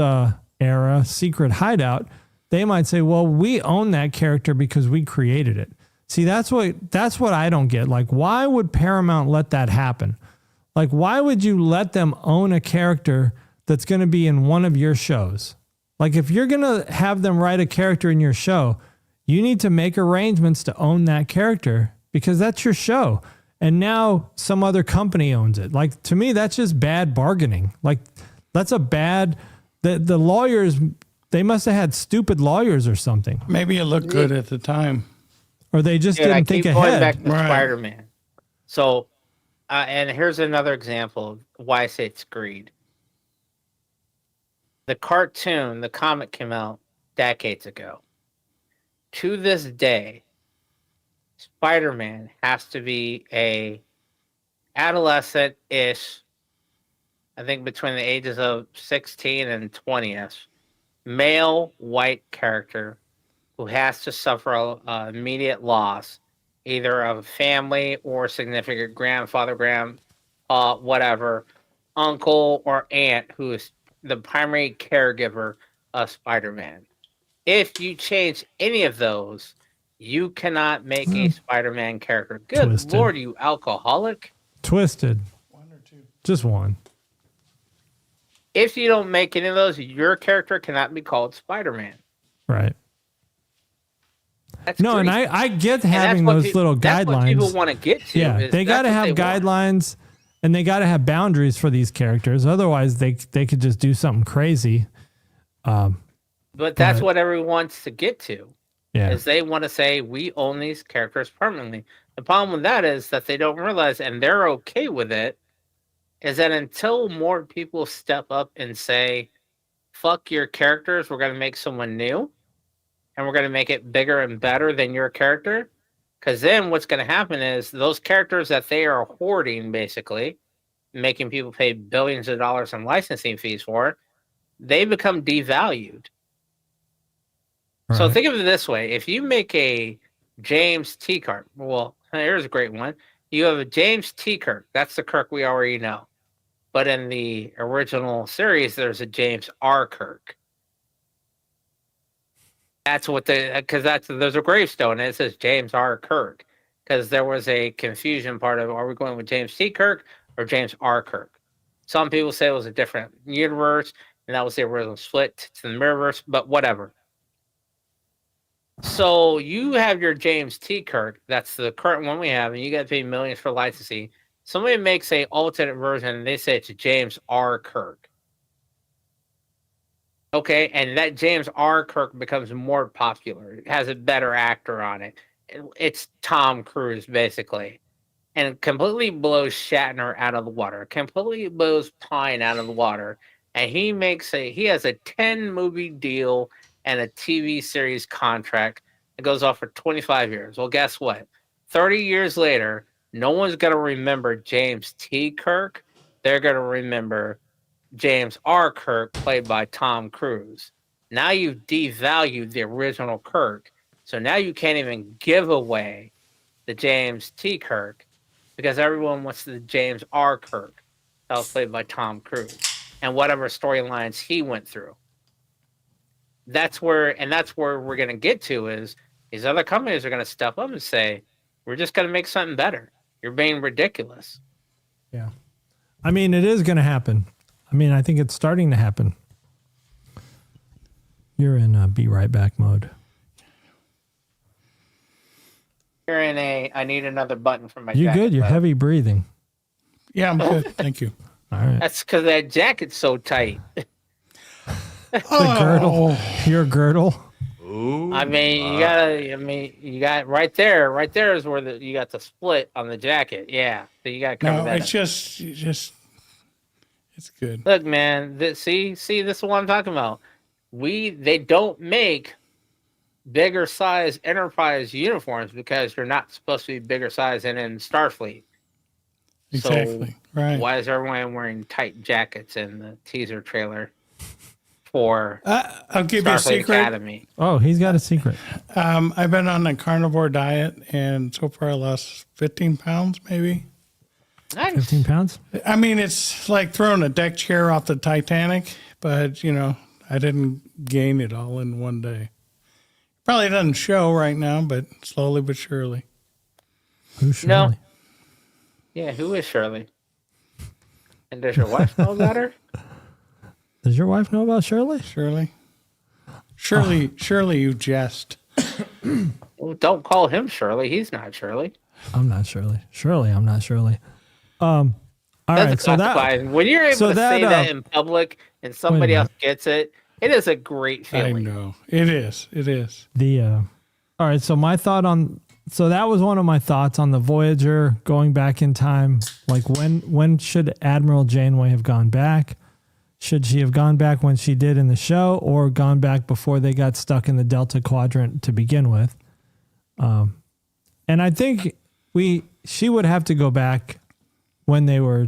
era, Secret Hideout, they might say, well, we own that character because we created it. See, that's what I don't get. Like, why would Paramount let that happen? Like, why would you let them own a character that's going to be in one of your shows? Like, if you're going to have them write a character in your show, you need to make arrangements to own that character because that's your show. And now some other company owns it. Like, to me, that's just bad bargaining. Like, that's a bad, the lawyers, they must have had stupid lawyers or something. Maybe it looked good at the time. Or they just didn't think ahead. Going back to Spider-Man. So, and here's another example of why I say it's greed. The cartoon, the comic came out decades ago. To this day, Spider-Man has to be a adolescent-ish, I think between the ages of 16 and 20-ish, male white character who has to suffer immediate loss, either of family or significant grandfather, whatever, uncle or aunt who is the primary caregiver of Spider-Man. If you change any of those, you cannot make a Spider-Man character. Good Twisted. Lord, you alcoholic. Twisted. One or two. Just one. If you don't make any of those, your character cannot be called Spider-Man. Right. That's No, great. and I get having those little That's what guidelines. people want to get to. Yeah, they got to have guidelines and they got to have boundaries for these characters. Otherwise, they could just do something crazy. But that's what everyone wants to get to. Yeah. Is they want to say, we own these characters permanently. The problem with that is that they don't realize, and they're okay with it, is that until more people step up and say, fuck your characters, we're going to make someone new, and we're going to make it bigger and better than your character, because then what's going to happen is those characters that they are hoarding, basically, making people pay billions of dollars in licensing fees for, they become devalued. So think of it this way. If you make a James T. Kirk, well, here's a great one. You have a James T. Kirk. That's the Kirk we already know. But in the original series, there's a James R. Kirk. That's what because there's a gravestone and it says James R. Kirk. Because there was a confusion part of, are we going with James T. Kirk or James R. Kirk? Some people say it was a different universe, and that was the original split to the Mirrorverse, but whatever. So you have your James T. Kirk. That's the current one we have, and you got to pay millions for licensing. Somebody makes a alternate version, and they say it's James R. Kirk. Okay, and that James R. Kirk becomes more popular. It has a better actor on it. It's Tom Cruise, basically. and completely blows Shatner out of the water, completely blows Pine out of the water, and he has a 10-movie deal and a TV series contract that goes off for 25 years. Well, guess what? 30 years later, no one's going to remember James T. Kirk. They're going to remember James R. Kirk, played by Tom Cruise. Now you've devalued the original Kirk, so now you can't even give away the James T. Kirk because everyone wants the James R. Kirk that was played by Tom Cruise and whatever storylines he went through. That's where we're going to get to is these other companies are going to step up and say, we're just going to make something better. You're being ridiculous. Yeah. I mean, it is going to happen. I mean, I think it's starting to happen. You're in be right back mode. You're in I need another button for my You're jacket. Good. You're button. heavy breathing. Yeah, I'm good. Thank you. All right. That's because that jacket's so tight. The girdle. Your girdle. Ooh. I mean, you got right there is where you got the split on the jacket. Yeah. So you got to cover No, that. it's good. Look, man, see, this is what I'm talking about. They don't make bigger size Enterprise uniforms because you're not supposed to be bigger size than in Starfleet. Exactly. So right. why is everyone wearing tight jackets in the teaser trailer for I'll give you a Starfleet secret. Academy? Oh, he's got a secret. I've been on a carnivore diet, and so far I lost 15 pounds, maybe. Nice. 15 pounds? I mean, it's like throwing a deck chair off the Titanic, but, I didn't gain it all in one day. Probably doesn't show right now, but slowly but surely. Who's Shirley? No. Yeah, who is Shirley? And does your wife know about her? Does your wife know about Shirley? Surely you jest. Well, don't call him Shirley. He's not Shirley. I'm not Shirley. Surely I'm not Shirley. All right. So when you're able to say that in public and somebody else gets it, it is a great feeling. I know. It is. All right. So my thought that was one of my thoughts on the Voyager going back in time. Like when should Admiral Janeway have gone back? Should she have gone back when she did in the show or gone back before they got stuck in the Delta Quadrant to begin with? And I think she would have to go back when they were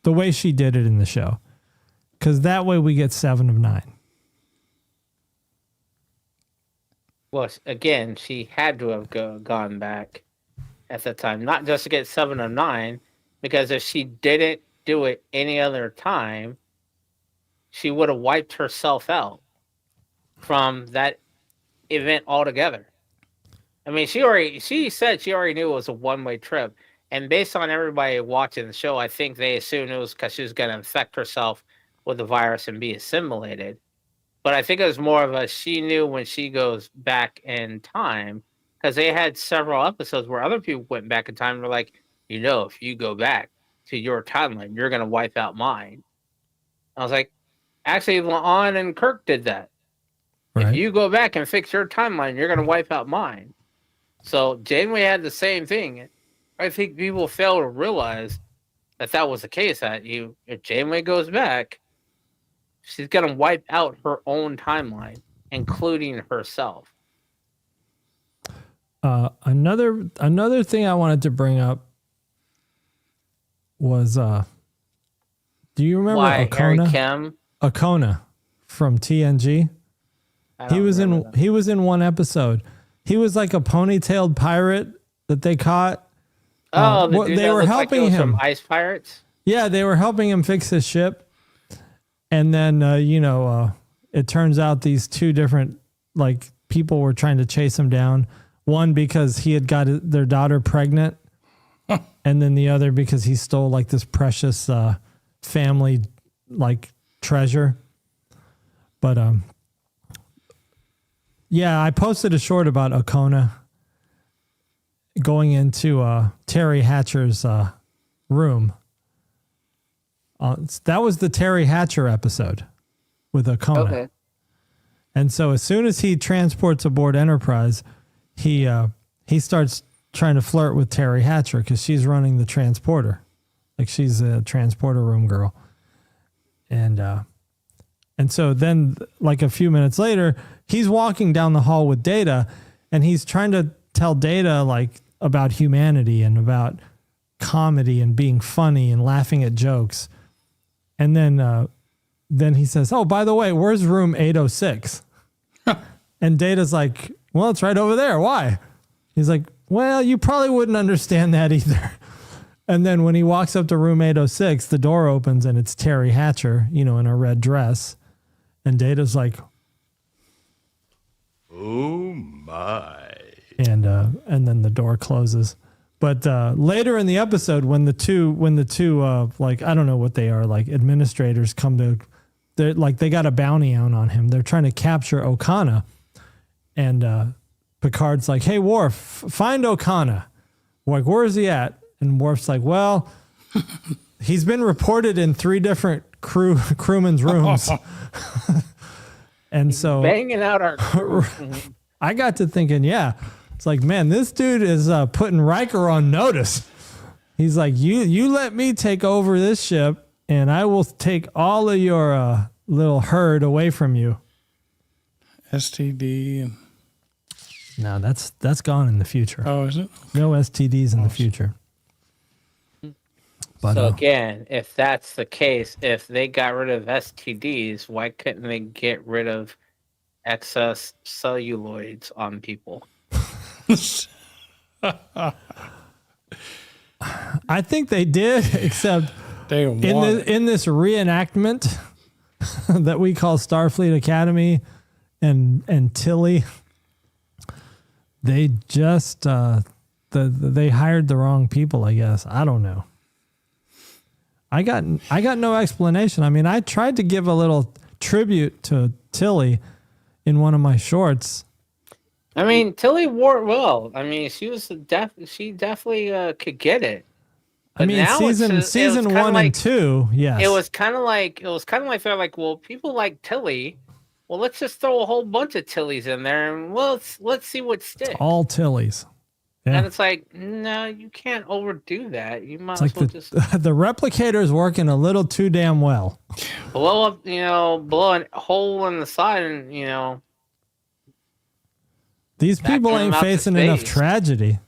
the way she did it in the show. Because that way we get 7 of 9. Well, again, she had to have gone back at the time, not just to get 7 of 9, because if she didn't do it any other time, she would have wiped herself out from that event altogether. I mean, she said she already knew it was a one-way trip. And based on everybody watching the show, I think they assumed it was because she was going to infect herself with the virus and be assimilated. But I think it was more of she knew when she goes back in time, because they had several episodes where other people went back in time and were like, if you go back to your timeline, you're going to wipe out mine. I was like, actually, La'an and Kirk did that. Right. If you go back and fix your timeline, you're going to wipe out mine. So Janeway had the same thing. I think people fail to realize that was the case. That if Janeway goes back, she's going to wipe out her own timeline, including herself. Another thing I wanted to bring up was, do you remember Harry Kim? Okona from TNG? He was in one episode. He was like a ponytailed pirate that they caught. Oh, they were helping him. From Ice Pirates? Yeah, they were helping him fix his ship. And then, it turns out these two different, people were trying to chase him down. One because he had got their daughter pregnant. And then the other because he stole, this precious family, treasure. But, yeah, I posted a short about Okona going into Terry Hatcher's room. That was the Terry Hatcher episode with Okona. Okay. And so as soon as he transports aboard Enterprise, he starts trying to flirt with Terry Hatcher because she's running the transporter. Like she's a transporter room girl. And so then like a few minutes later, he's walking down the hall with Data and he's trying to tell Data like about humanity and about comedy and being funny and laughing at jokes. And then he says, "Oh, by the way, where's room 806?" And Data's like, "Well, it's right over there. Why?" He's like, "Well, you probably wouldn't understand that either." And then when he walks up to room 806, the door opens and it's Terry Hatcher, in a red dress. And Data's like, Oh my. and then the door closes. But later in the episode, when the two like, I don't know what they are, like administrators come to, they got a bounty out on him. They're trying to capture Okana. And Picard's like, "Hey, Worf, find Okana." Like, "Where is he at?" And Worf's like, "Well, he's been reported in 3 different crewmen's rooms." And so Banging out our crew. I got to thinking, it's like, man, this dude is putting Riker on notice. He's like, you let me take over this ship and I will take all of your little herd away from you. STD. No, that's gone in the future. Oh, is it? No STDs in the future. But, So again, if that's the case, if they got rid of STDs, why couldn't they get rid of excess celluloids on people? I think they did, except They in this reenactment that we call Starfleet Academy and Tilly, they just they hired the wrong people, I guess. I don't know. I got no explanation. I mean, I tried to give a little tribute to Tilly in one of my shorts. I mean, Tilly wore it well. I mean, she definitely could get it. But I mean, now season 1 and 2, yes. It was kind of like they're like, well, people like Tilly. Well, let's just throw a whole bunch of Tillys in there, and let's see what sticks. All Tillys. Yeah. And it's like, no, you can't overdo that. You might It's as like well the replicator's working a little too damn well. blow up, blow a hole in the side, and These people Vacuum ain't out to facing enough space. tragedy.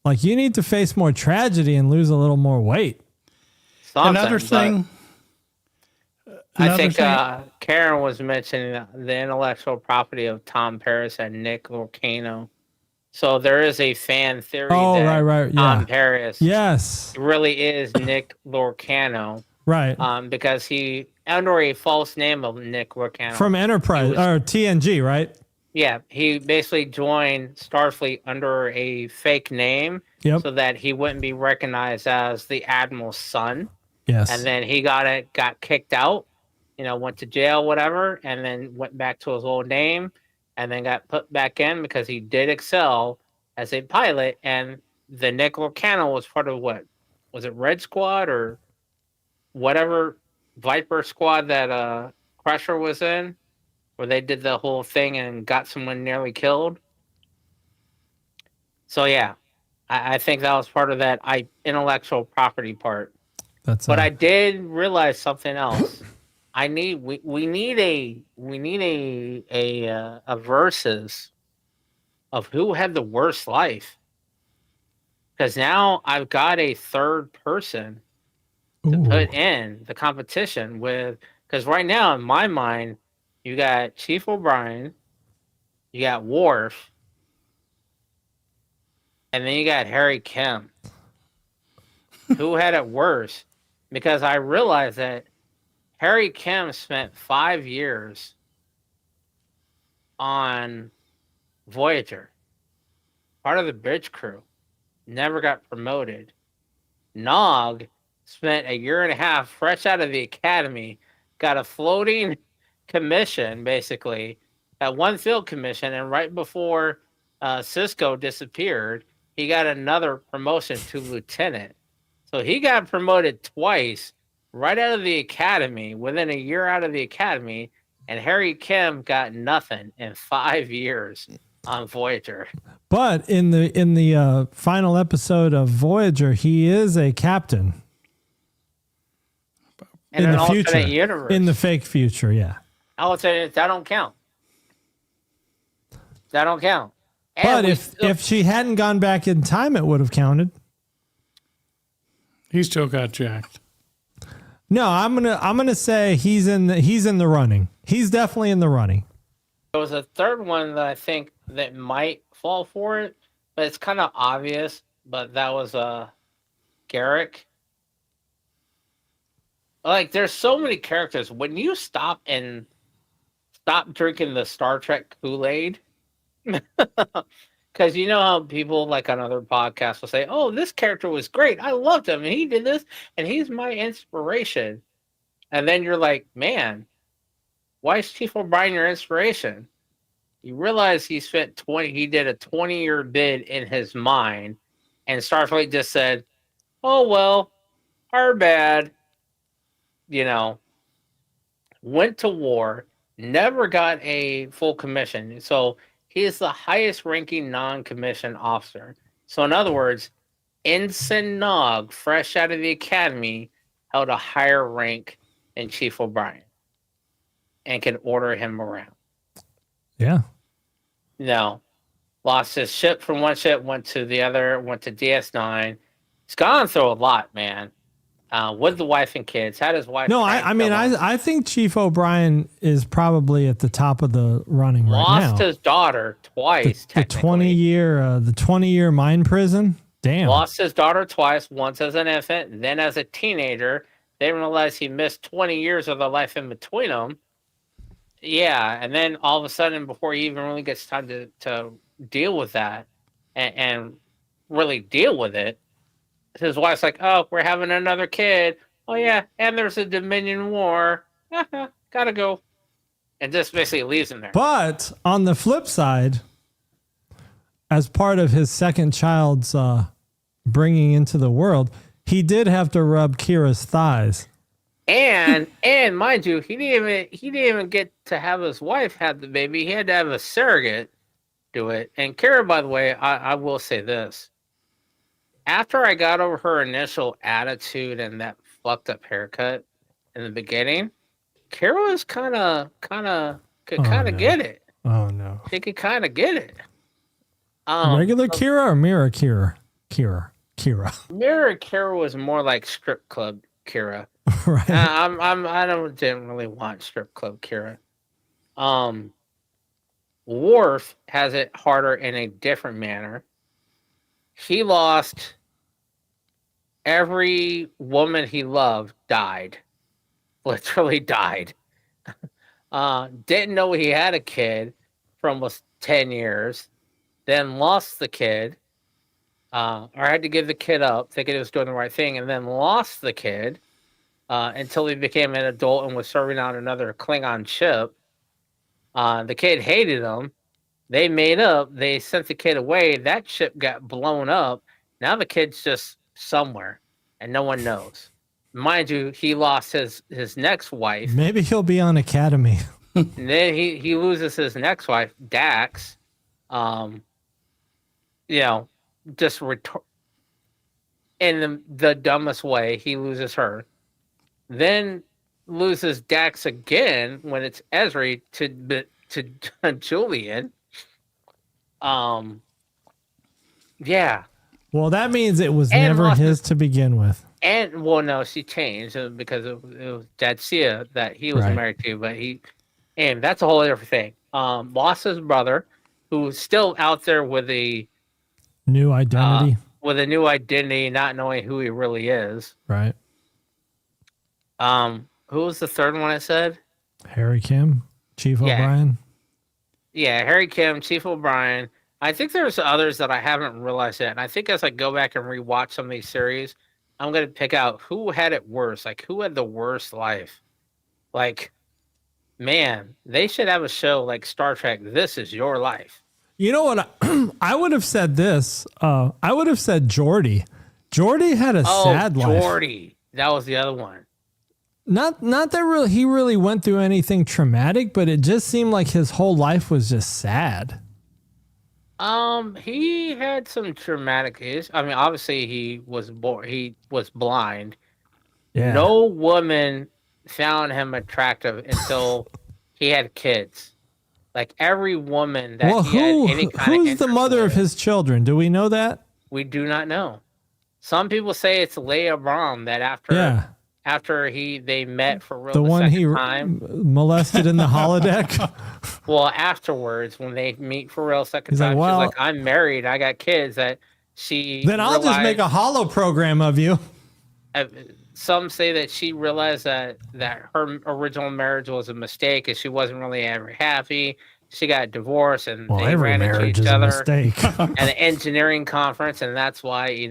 Like, you need to face more tragedy and lose a little more weight. Another thing. I think Karen was mentioning the intellectual property of Tom Paris and Nick Lorcano. So there is a fan theory that right, yeah. Tom Paris Yes. really is Nick Lorcano. Right. Because he, under a false name of Nick Lorcano. From Enterprise, or TNG, right? Yeah, he basically joined Starfleet under a fake name so that he wouldn't be recognized as the Admiral's son. Yes. And then he got kicked out, went to jail, whatever, and then went back to his old name and then got put back in because he did excel as a pilot. And the Nick Lorcano was part of what? Was it Red Squad or whatever Viper squad that Crusher was in? Where they did the whole thing and got someone nearly killed. So yeah, I think that was part of that intellectual property part. But I did realize something else. We need a versus of who had the worst life. Because now I've got a third person to put in the competition with. Because right now in my mind, you got Chief O'Brien, you got Worf, and then you got Harry Kim. Who had it worse? Because I realized that Harry Kim spent 5 years on Voyager, part of the bridge crew, never got promoted. Nog spent 1.5 years fresh out of the academy, got a floating commission, basically, at one field commission, and right before Cisco disappeared, he got another promotion to lieutenant. So he got promoted twice right out of the academy, within 1 year out of the academy, and Harry Kim got nothing in 5 years. on Voyager. But in the final episode of Voyager, he is a captain. In an alternate universe. In the fake future, yeah. Alternate, that don't count. That don't count. And but if she hadn't gone back in time, it would have counted. He still got jacked. No, I'm gonna say he's in the running. He's definitely in the running. There was a third one that I think that might fall for it, but it's kind of obvious. But that was Garrick. Like, there's so many characters. When you stop drinking the Star Trek Kool-Aid, because you know how people like on other podcasts will say, "Oh, this character was great. I loved him, and he did this, and he's my inspiration." And then you're like, "Man, why is Chief O'Brien your inspiration?" You realize he did a 20-year bid in his mind, and Starfleet just said, "Oh well, our bad." You know, went to war, never got a full commission. So he is the highest ranking non-commissioned officer. So in other words, Ensign Nog, fresh out of the academy, held a higher rank than Chief O'Brien and could order him around. Yeah. No. Lost his ship from one ship, went to the other, went to DS9. He's gone through a lot, man. With the wife and kids, had his wife. No, I think Chief O'Brien is probably at the top of the running right now. Lost his daughter twice. The 20-year mine prison. Damn. Lost his daughter twice. Once as an infant, then as a teenager. They didn't realize he missed 20 years of their life in between them. Yeah, and then all of a sudden, before he even really gets time to deal with that and really deal with it, his wife's like, "Oh, we're having another kid. Oh, yeah, and there's a Dominion War. Gotta go." And just basically leaves him there. But on the flip side, as part of his second child's bringing into the world, he did have to rub Kira's thighs. And mind you, he didn't even get to have his wife have the baby. He had to have a surrogate do it. And Kira, by the way, I will say this. After I got over her initial attitude and that fucked up haircut in the beginning, Kira was could get it. Oh no. She could kind of get it. Regular Kira or Mirror Kira? Kira. Mirror Kira was more like strip club Kira. Right. Didn't really want strip club Kira. Worf has it harder in a different manner. He lost every woman he loved, died. Literally died. Didn't know he had a kid for almost 10 years. Then lost the kid. Or had to give the kid up, thinking he was doing the right thing, and then lost the kid until he became an adult and was serving on another Klingon ship. The kid hated him. They made up. They sent the kid away. That ship got blown up. Now the kid's just somewhere, and no one knows. Mind you, he lost his next wife. Maybe he'll be on Academy. And then he loses his next wife, Dax. Just in the dumbest way, he loses her. Then loses Dax again when it's Ezri to Julian. Yeah. Well, that means it was never his to begin with. And well, no, she changed because it was Jadzia that he was married to, but and that's a whole different thing. Lost his brother, who's still out there with a new identity. Not knowing who he really is. Right. Who was the third one I said? Harry Kim, Chief O'Brien. Yeah, Harry Kim, Chief O'Brien. I think there's others that I haven't realized yet. And I think as I go back and rewatch some of these series, I'm going to pick out who had it worse. Like, who had the worst life? Like, man, they should have a show like Star Trek, This Is Your Life. You know what? I would have said this. I would have said Geordi. Geordi had a sad life. Geordi. That was the other one. Not that he really went through anything traumatic, but it just seemed like his whole life was just sad. He had some traumatic issues. I mean, obviously he was born. He was blind. Yeah. No woman found him attractive until he had kids. Like every woman that he had any kind of who's the interest mother of with, his children? Do we know that? we do not know. Some people say it's Leia Braun that after they met for real The the one second he time. molested in the holodeck. Well, afterwards, when they meet for real second He's like, time, "Well- she's like, "I'm married. I got kids." That she Then I'll just make a holo program of you. Some say that she realized that her original marriage was a mistake, and she wasn't really ever happy. She got divorced, and Well, they every ran into marriage each is a other mistake. at an engineering conference, and that's why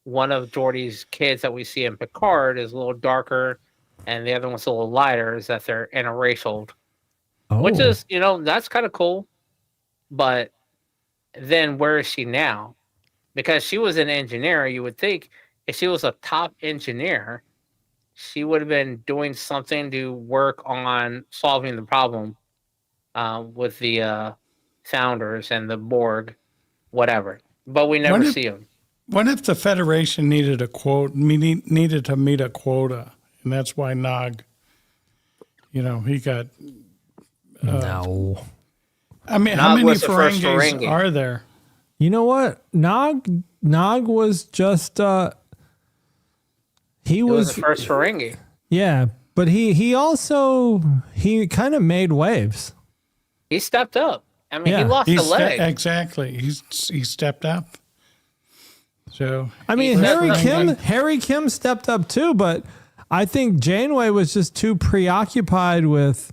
one of Geordi's kids that we see in Picard is a little darker, and the other one's a little lighter. Is that they're interracial, which is that's kind of cool. But then where is she now? Because she was an engineer, you would think if she was a top engineer, she would have been doing something to work on solving the problem with the founders and the Borg, whatever. But we never see them. What if the Federation needed needed to meet a quota, and that's why Nog, he got. No. I mean, Nog how many was the first Ferengis Ferengi. are there? You know what? Nog was just he was the first Ferengi. Yeah, but he also kind of made waves. He stepped up. I mean, Yeah. he lost a leg. Exactly. He stepped up. So I mean, He's Harry Kim stepped up too, but I think Janeway was just too preoccupied with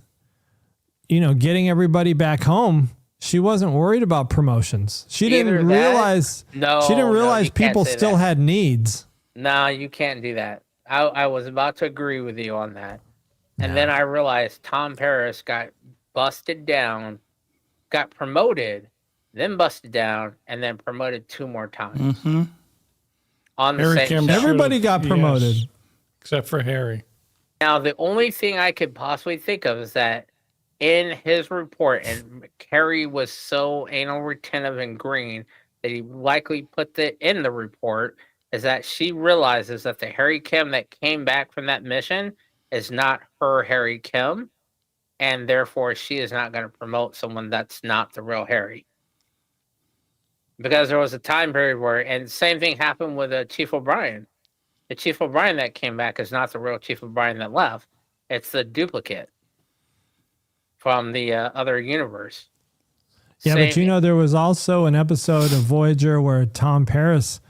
getting everybody back home. She wasn't worried about promotions. She didn't realize you can't people say still that. had needs. No, you can't do that. I was about to agree with you on that. And then I realized Tom Paris got busted down, got promoted, then busted down, and then promoted 2 more times. Mm-hmm. On the Harry same Kim show. Everybody got promoted. Yes, except for Harry. Now, the only thing I could possibly think of is that in his report, and Harry was so anal retentive and green that he likely put that in the report, is that she realizes that the Harry Kim that came back from that mission is not her Harry Kim, and therefore she is not going to promote someone that's not the real Harry. Because there was a time period where, and same thing happened with Chief O'Brien. The Chief O'Brien that came back is not the real Chief O'Brien that left. It's the duplicate from the other universe. Yeah, but there was also an episode of Voyager where Tom Paris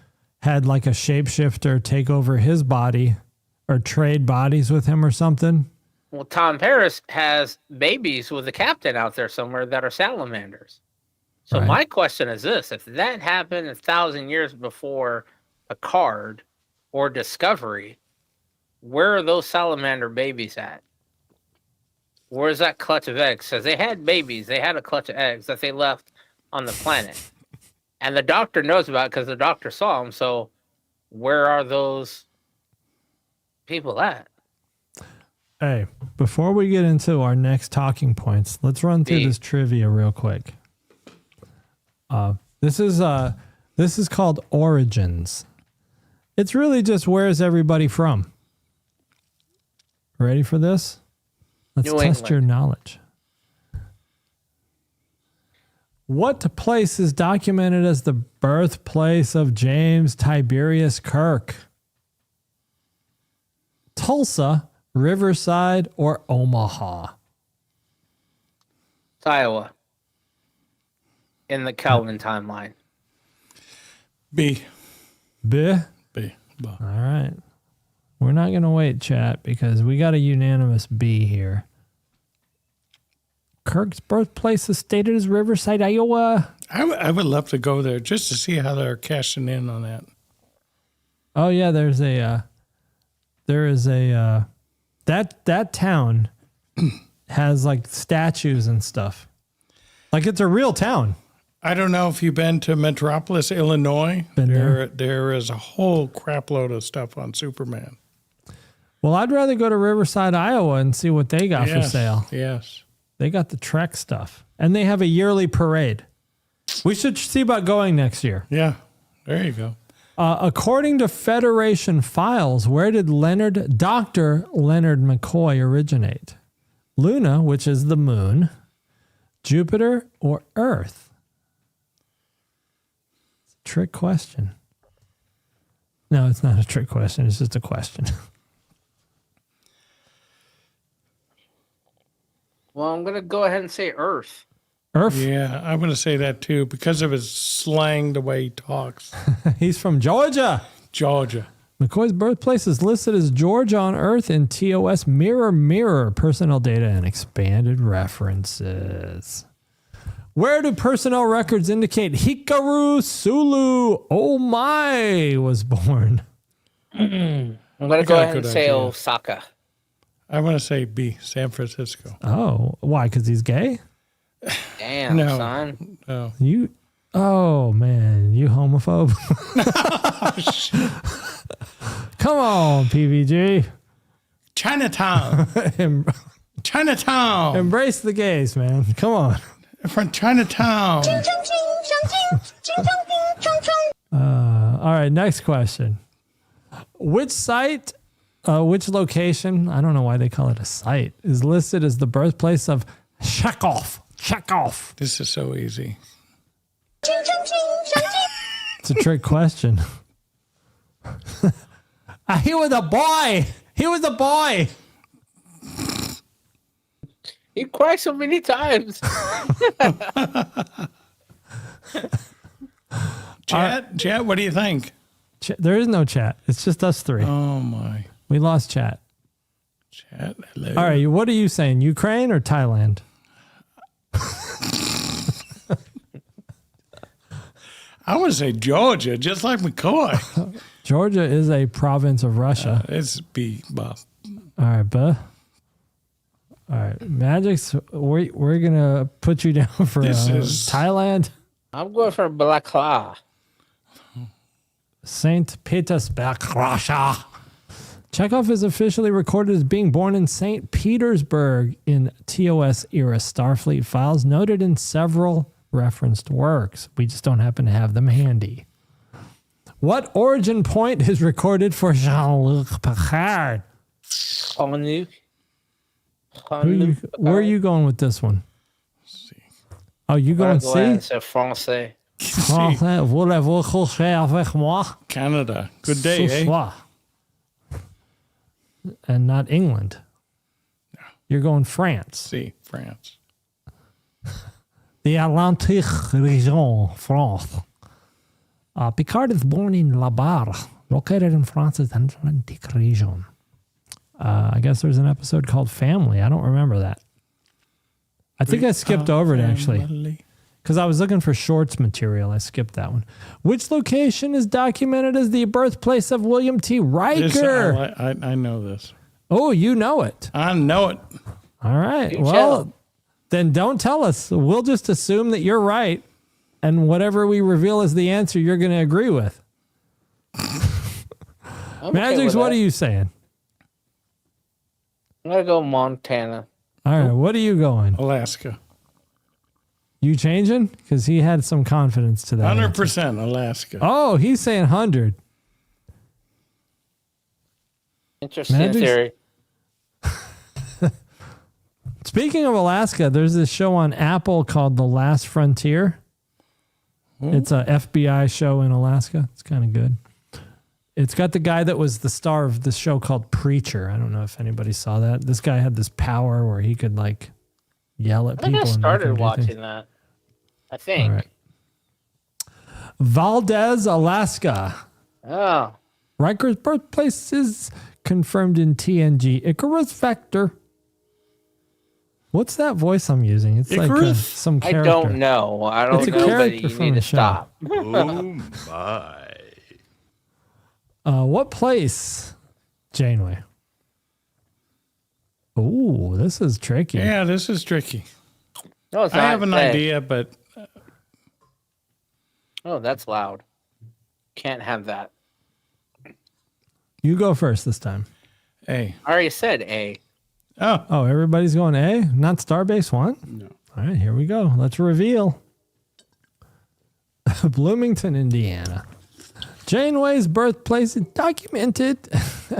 had like a shapeshifter take over his body or trade bodies with him or something. Well, Tom Paris has babies with a captain out there somewhere that are salamanders. So Right. my question is this: if that happened 1,000 years before Picard or Discovery, where are those salamander babies at? Where's that clutch of eggs? Because they had babies, they had a clutch of eggs that they left on the planet, and the Doctor knows about it because the Doctor saw them. So where are those people at? Hey, before we get into our next talking points, let's run through this trivia real quick. This is called Origins. It's really just where's everybody from? Ready for this? Let's New test England. your knowledge. What place is documented as the birthplace of James Tiberius Kirk? Tulsa, Riverside, or Omaha? It's Iowa. In the Kelvin timeline. B. B? B. All right. We're not going to wait, chat, because we got a unanimous B here. Kirk's birthplace is stated as Riverside, Iowa. I would love to go there just to see how they're cashing in on that. Oh yeah, there is a that town has like statues and stuff. Like it's a real town. I don't know if you've been to Metropolis, Illinois. There is a whole crap load of stuff on Superman. Well, I'd rather go to Riverside, Iowa and see what they got for sale. Yes. They got the Trek stuff. And they have a yearly parade. We should see about going next year. Yeah, there you go. According to Federation files, where did Dr. Leonard McCoy originate? Luna, which is the moon, Jupiter, or Earth? It's a trick question. No, it's not a trick question. It's just a question. Well, I'm going to go ahead and say Earth. Earth? Yeah, I'm going to say that too because of his slang, the way he talks. He's from Georgia. Georgia. McCoy's birthplace is listed as Georgia on Earth in TOS Mirror, personnel data and expanded references. Where do personnel records indicate Hikaru Sulu was born? I'm going to go ahead and say Osaka. I want to say B, San Francisco. Oh, why? Because he's gay? Damn, No. son. Oh. Oh, man, you homophobe. Come on, PVG. Chinatown. Chinatown. Embrace the gays, man. Come on. From Chinatown. All right, next question. Which site, which location, I don't know why they call it a site, is listed as the birthplace of Chekhov? This is so easy. It's a trick question. He was a boy. You cried so many times. Chat, what do you think? There is no chat. It's just us three. Oh, my. We lost chat. Chat, hello. All right, what are you saying? Ukraine or Thailand? I want to say Georgia, just like McCoy. Georgia is a province of Russia. It's B, Bob. All right, buh. All right, Mgyx, we're going to put you down for Thailand. I'm going for Balaclava. St. Petersburg, Russia. Chekhov is officially recorded as being born in St. Petersburg in TOS era Starfleet files, noted in several referenced works. We just don't happen to have them handy. What origin point is recorded for Jean-Luc Picard? Where Are you going with this one? Oh, you going C? C'est français. Français, voulez-vous coucher avec moi? Canada. Good day, Ce eh? soir. And not England. You're going France. C, France. The Atlantique region, France. Picard is born in La Barre, located in France's Atlantic region. I guess there's an episode called Family. I don't remember that. I think I skipped over it, actually. Because I was looking for shorts material. I skipped that one. Which location is documented as the birthplace of William T. Riker? I know this. Oh, you know it. I know it. All right. You Well, tell. then don't tell us. We'll just assume that you're right. And whatever we reveal as the answer, you're going to agree with. Mgyx, what are you saying? I'm going to go Montana. All right. What are you going? Alaska. You changing? Because he had some confidence to that. 100% Alaska. Oh, he's saying 100. Interesting Mgyx? theory. Speaking of Alaska, there's this show on Apple called The Last Frontier. It's a FBI show in Alaska. It's kind of good. It's got the guy that was the star of this show called Preacher. I don't know if anybody saw that. This guy had this power where he could like yell at I think people. I and started make them do watching things. that. I think. All right. Valdez, Alaska. Oh. Riker's birthplace is confirmed in TNG Icarus Vector. What's that voice I'm using? It's like Icarus? some I character. don't know. I don't It's a know, but character you from need the to show. stop. Oh my. What place? Janeway. Ooh, this is tricky. Yeah, this is tricky. No, it's I not. have an Hey. idea, but Oh, that's loud. Can't have that. You go first this time. hey. I already said A. Oh, Oh, everybody's going A? Not Starbase 1? no. All right, here we go. Let's reveal. Bloomington, Indiana. Janeway's birthplace is documented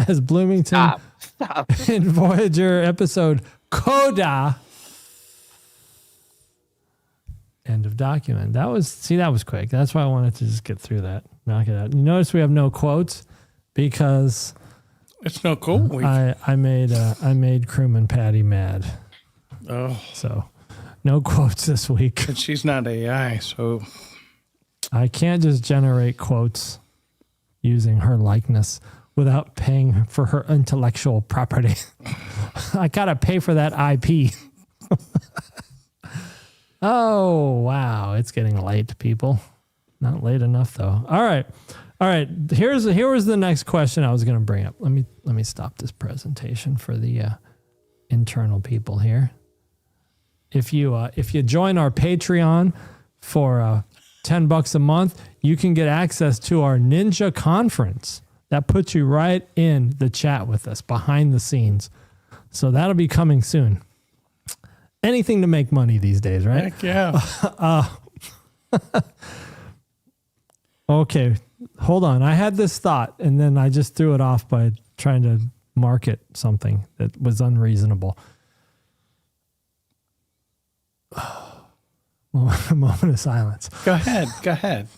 as Bloomington. Stop. In Voyager episode Coda. End of document. That was quick. That's why I wanted to just get through that. Knock it out. You notice we have no quotes because it's no cool. I made Crewman Patty mad. Oh. So no quotes this week. And she's not AI, so I can't just generate quotes using her likeness without paying for her intellectual property. I gotta pay for that IP. Oh, wow. It's getting late, people. Not late enough, though. All right. Here was the next question I was going to bring up. Let me stop this presentation for the internal people here. If you join our Patreon for $10 a month, you can get access to our Ninja Conference. That puts you right in the chat with us behind the scenes. So that'll be coming soon. Anything to make money these days, right? Heck yeah. Okay, hold on. I had this thought, and then I just threw it off by trying to market something that was unreasonable. A moment of silence. Go ahead.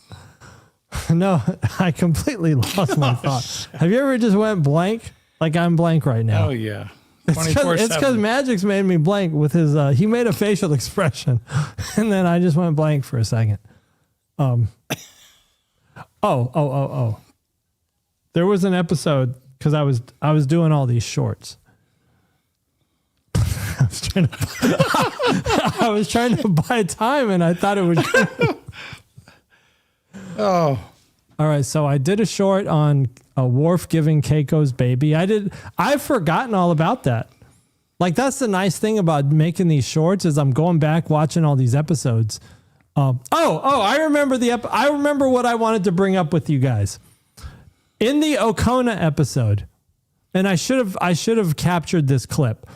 No, I completely lost my thought. Have you ever just went blank? Like I'm blank right now. Oh, yeah. It's because Mgyx made me blank with his, he made a facial expression and then I just went blank for a second. There was an episode because I was doing all these shorts. I was trying to buy time and I thought it would. Oh. All right. So I did a short on a Worf giving Keiko's baby. I've forgotten all about that. Like that's the nice thing about making these shorts is I'm going back watching all these episodes. I remember I remember what I wanted to bring up with you guys in the Okona episode, and I should have captured this clip,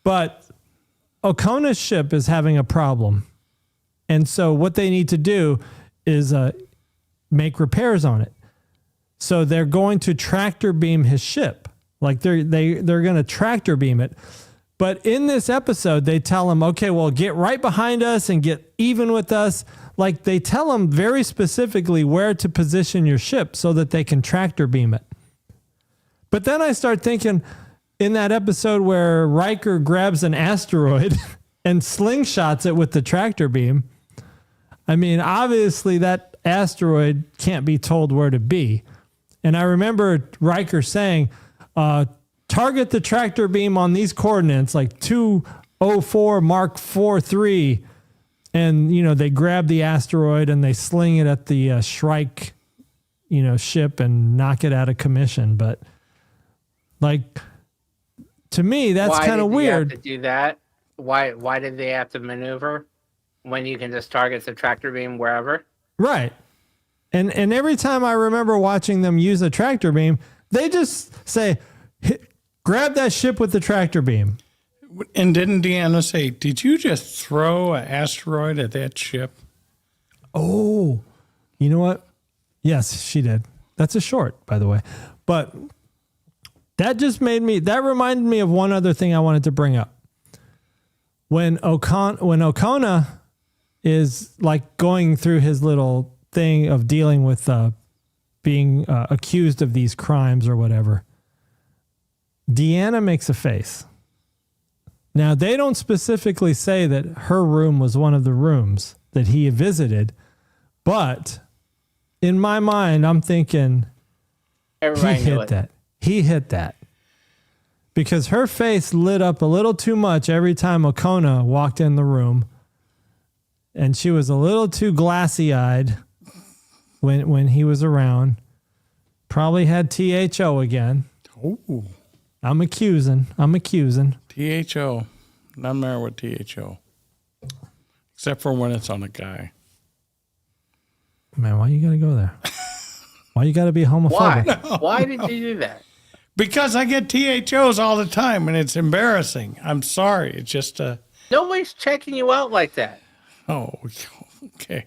but Okona's ship is having a problem, and so what they need to do is make repairs on it. So they're going to tractor beam his ship. Like they're going to tractor beam it. But in this episode, they tell him, okay, well, get right behind us and get even with us. Like they tell him very specifically where to position your ship so that they can tractor beam it. But then I start thinking in that episode where Riker grabs an asteroid and slingshots it with the tractor beam. I mean, obviously that asteroid can't be told where to be. And I remember Riker saying, target the tractor beam on these coordinates, like 204 Mark 43. And, they grab the asteroid and they sling it at the Shrike, ship and knock it out of commission. But, like, to me, that's kind of weird. Why did they have to do that? Why did they have to maneuver when you can just target the tractor beam wherever? Right. And every time I remember watching them use a tractor beam, they just say, grab that ship with the tractor beam. And didn't Deanna say, did you just throw an asteroid at that ship? Oh, you know what? Yes, she did. That's a short, by the way. But that reminded me of one other thing I wanted to bring up. When Okona is like going through his little thing of dealing with being accused of these crimes or whatever, Deanna makes a face. Now, they don't specifically say that her room was one of the rooms that he visited, but in my mind, I'm thinking Everybody knew it. He hit that. Because her face lit up a little too much every time Okona walked in the room, and she was a little too glassy-eyed when he was around. Probably had THO again. Oh. I'm accusing. THO. Not married with THO. Except for when it's on a guy. Man, why you got to go there? Why you got to be homophobic? Why? No. Why did you do that? Because I get THOs all the time, and it's embarrassing. I'm sorry. It's just Nobody's checking you out like that. Oh, okay.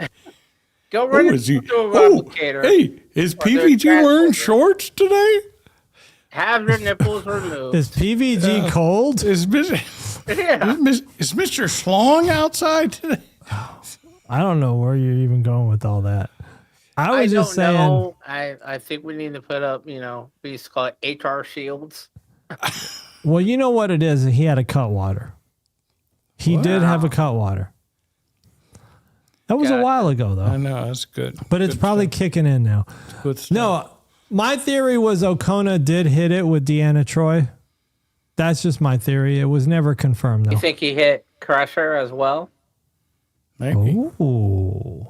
Go run into a replicator. Hey, is PVG wearing shorts today? Have your nipples removed. Is PVG cold? Is Mr. Schlong outside today? I don't know where you're even going with all that. I was just saying. Know. I think we need to put up, we used to call it HR shields. Well, you know what it is? He had a cutwater. He did have a cutwater. That was a while ago, though. I know, that's good. But it's probably kicking in now. Good stuff. No, my theory was O'Kona did hit it with Deanna Troi. That's just my theory. It was never confirmed, though. You think he hit Crusher as well? Maybe. Ooh.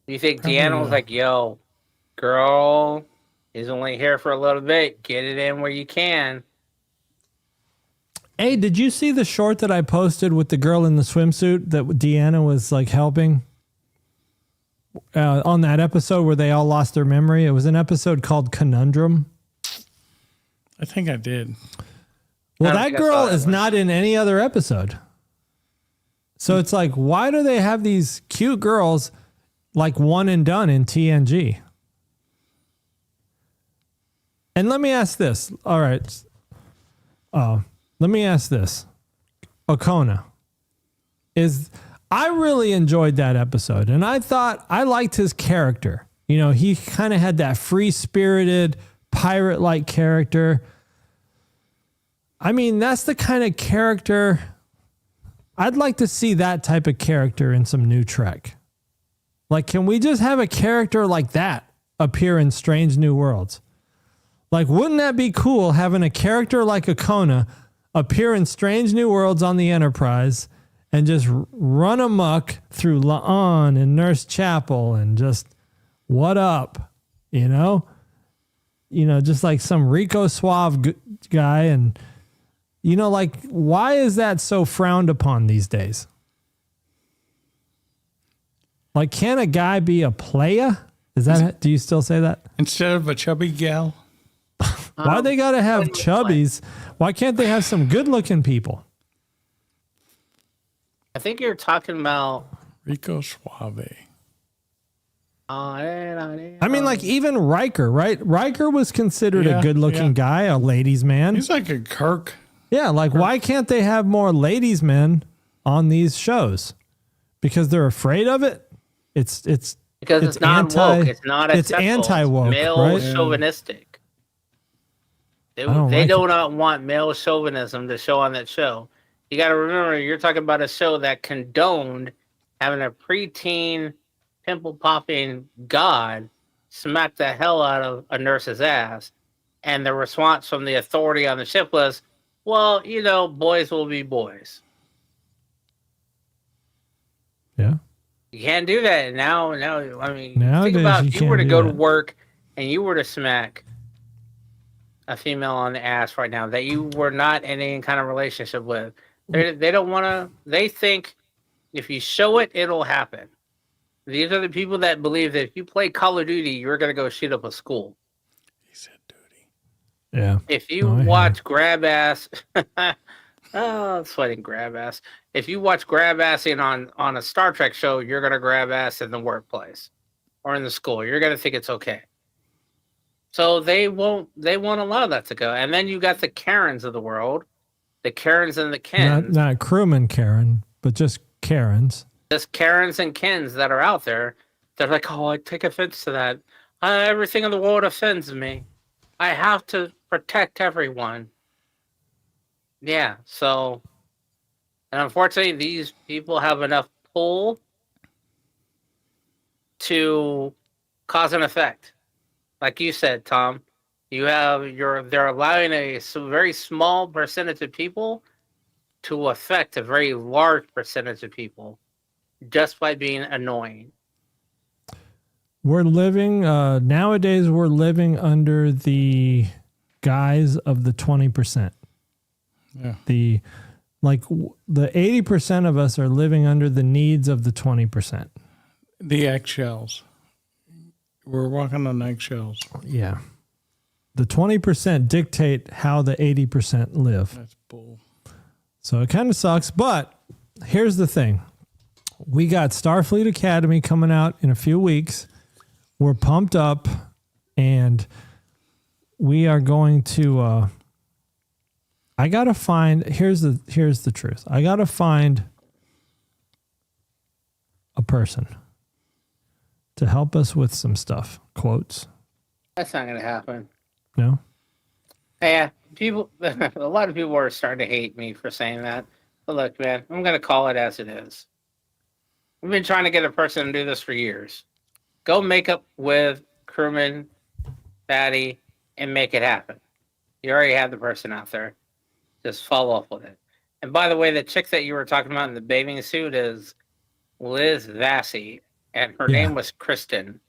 You think Deanna was like, yo, girl, he's only here for a little bit. Get it in where you can. Hey, did you see the short that I posted with the girl in the swimsuit that Deanna was like helping on that episode where they all lost their memory? It was an episode called Conundrum. I think I did. Well, that girl is not in any other episode. So it's like, why do they have these cute girls like one and done in TNG? And let me ask this. All right. Let me ask this. O'Kona I really enjoyed that episode, and I thought I liked his character. He kind of had that free-spirited, pirate-like character. I mean, that's the kind of character I'd like to see, that type of character in some new Trek. Like, can we just have a character like that appear in Strange New Worlds? Like, wouldn't that be cool having a character like O'Kona appear in Strange New Worlds on the Enterprise and just run amok through La'an and Nurse Chapel and just, what up? Just like some Rico Suave guy. And, like, why is that so frowned upon these days? Like, can a guy be a playa? Do you still say that? Instead of a chubby gal? Why they got to have chubbies? Why can't they have some good-looking people? I think you're talking about Rico Suave. I mean, like, even Riker, right? Riker was considered a good-looking guy, a ladies' man. He's like a Kirk. Yeah, like, why can't they have more ladies' men on these shows? Because they're afraid of it? It's because it's not woke. It's not acceptable. It's anti-woke, male right? chauvinistic. They do not want male chauvinism to show on that show. You got to remember, you're talking about a show that condoned having a preteen, pimple-popping god smack the hell out of a nurse's ass. And the response from the authority on the ship was, well, boys will be boys. Yeah. You can't do that now. I mean, Nowadays, think about if you were to go to that. work and you were to smack a female on the ass right now that you were not in any kind of relationship with. They don't want to. They think if you show it, it'll happen. These are the people that believe that if you play Call of Duty, you're going to go shoot up a school. He said duty. Yeah. If you watch Grab Ass, sweating Grab Ass. If you watch Grab Assing on a Star Trek show, you're going to grab ass in the workplace or in the school. You're going to think it's okay. So they won't allow that to go. And then you got the Karens of the world, the Karens and the Kens. Not crewman Karen, but just Karens. Just Karens and Kens that are out there. They're like, oh, I take offense to that. Everything in the world offends me. I have to protect everyone. Yeah, so, and unfortunately, these people have enough pull to cause an effect. Like you said, Tom, they're allowing a very small percentage of people to affect a very large percentage of people just by being annoying. We're living, nowadays we're living under the guise of the 20%. Yeah. The 80% of us are living under the needs of the 20%. The eggshells. We're walking on eggshells. Yeah. The 20% dictate how the 80% live. That's bull. So it kind of sucks, but here's the thing. we got Starfleet Academy coming out in a few weeks. We're pumped up, and we are going to. I gotta find. Here's the truth. I gotta find a person to help us with some stuff. Quotes. That's not going to happen. No. Yeah, people. A lot of people are starting to hate me for saying that. But look, man, I'm going to call it as it is. We've been trying to get a person to do this for years. Go make up with Crewman, Patty, and make it happen. You already have the person out there. Just follow up with it. And by the way, the chick that you were talking about in the bathing suit is Liz Vassy, and her name was Kristen.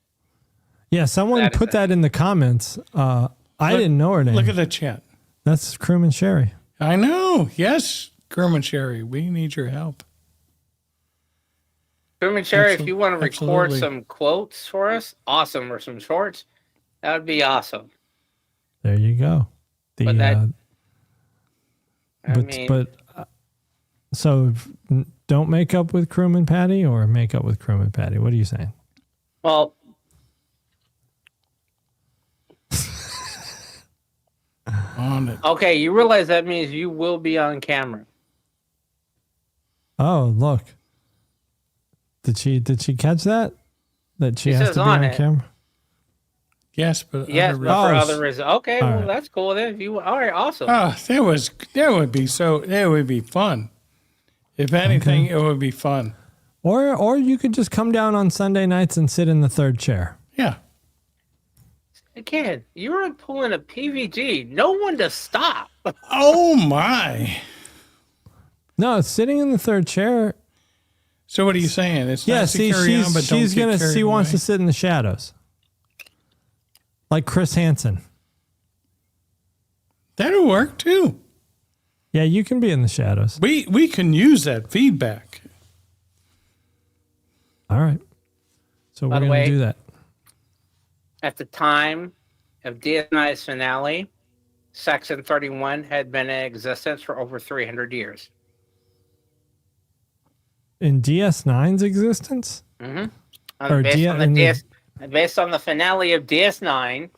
Yeah, someone put that in the comments. I didn't know her name. Look at the chat. That's Crewman Sherry. I know. Yes, Crewman Sherry, we need your help. Crewman Sherry, if you want to record some quotes for us, awesome, or some shorts, that would be awesome. There you go. So don't make up with Crewman Patty or make up with Crewman Patty. What are you saying? Well, okay, you realize that means you will be on camera. Oh, look. Did she catch that? That she has to be on camera? Yes, but for other reasons. Okay, well, that's cool then. If you all right, awesome. Oh, that would be fun. If anything, it would be fun. Or you could just come down on Sunday nights and sit in the third chair. Yeah. Again, you were pulling a PVG. No one to stop. Oh my. No, sitting in the third chair. So what are you saying? It's not to carry on, but she wants to sit in the shadows. Like Chris Hansen. That'll work too. Yeah, you can be in the shadows. We can use that feedback. All right. So we're going to do that. At the time of DS9's finale, Section 31 had been in existence for over 300 years. In DS9's existence? Mm-hmm. Based on the finale of DS9,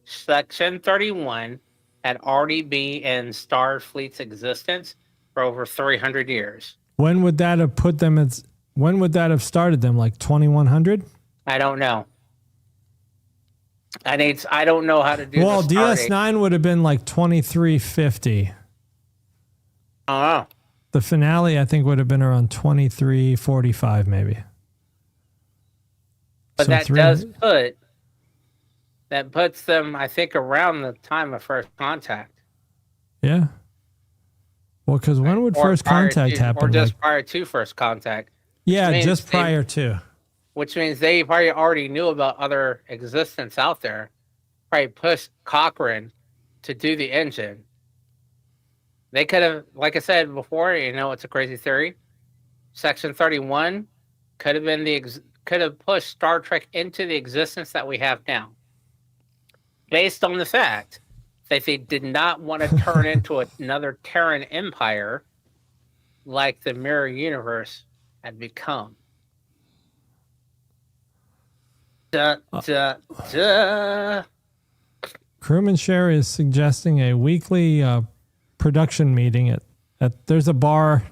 Section 31 had already been in Starfleet's existence for over 300 years. When would that have put them as? When would that have started them? Like 2100? I don't know. I don't know how to do. Well, DS9 would have been like 2350. Oh. The finale, I think, would have been around 2345, maybe. But so that puts them, I think, around the time of first contact. Yeah. Well, because when would first contact happen? Or just prior to first contact. Yeah, just prior to. Which means they probably already knew about other existence out there. Probably pushed Cochrane to do the engine. They could have, like I said before, it's a crazy theory. Section 31 could have pushed Star Trek into the existence that we have now. Based on the fact that they did not want to turn into another Terran empire like the Mirror Universe had become. Crewman Sherry is suggesting a weekly production meeting at there's a bar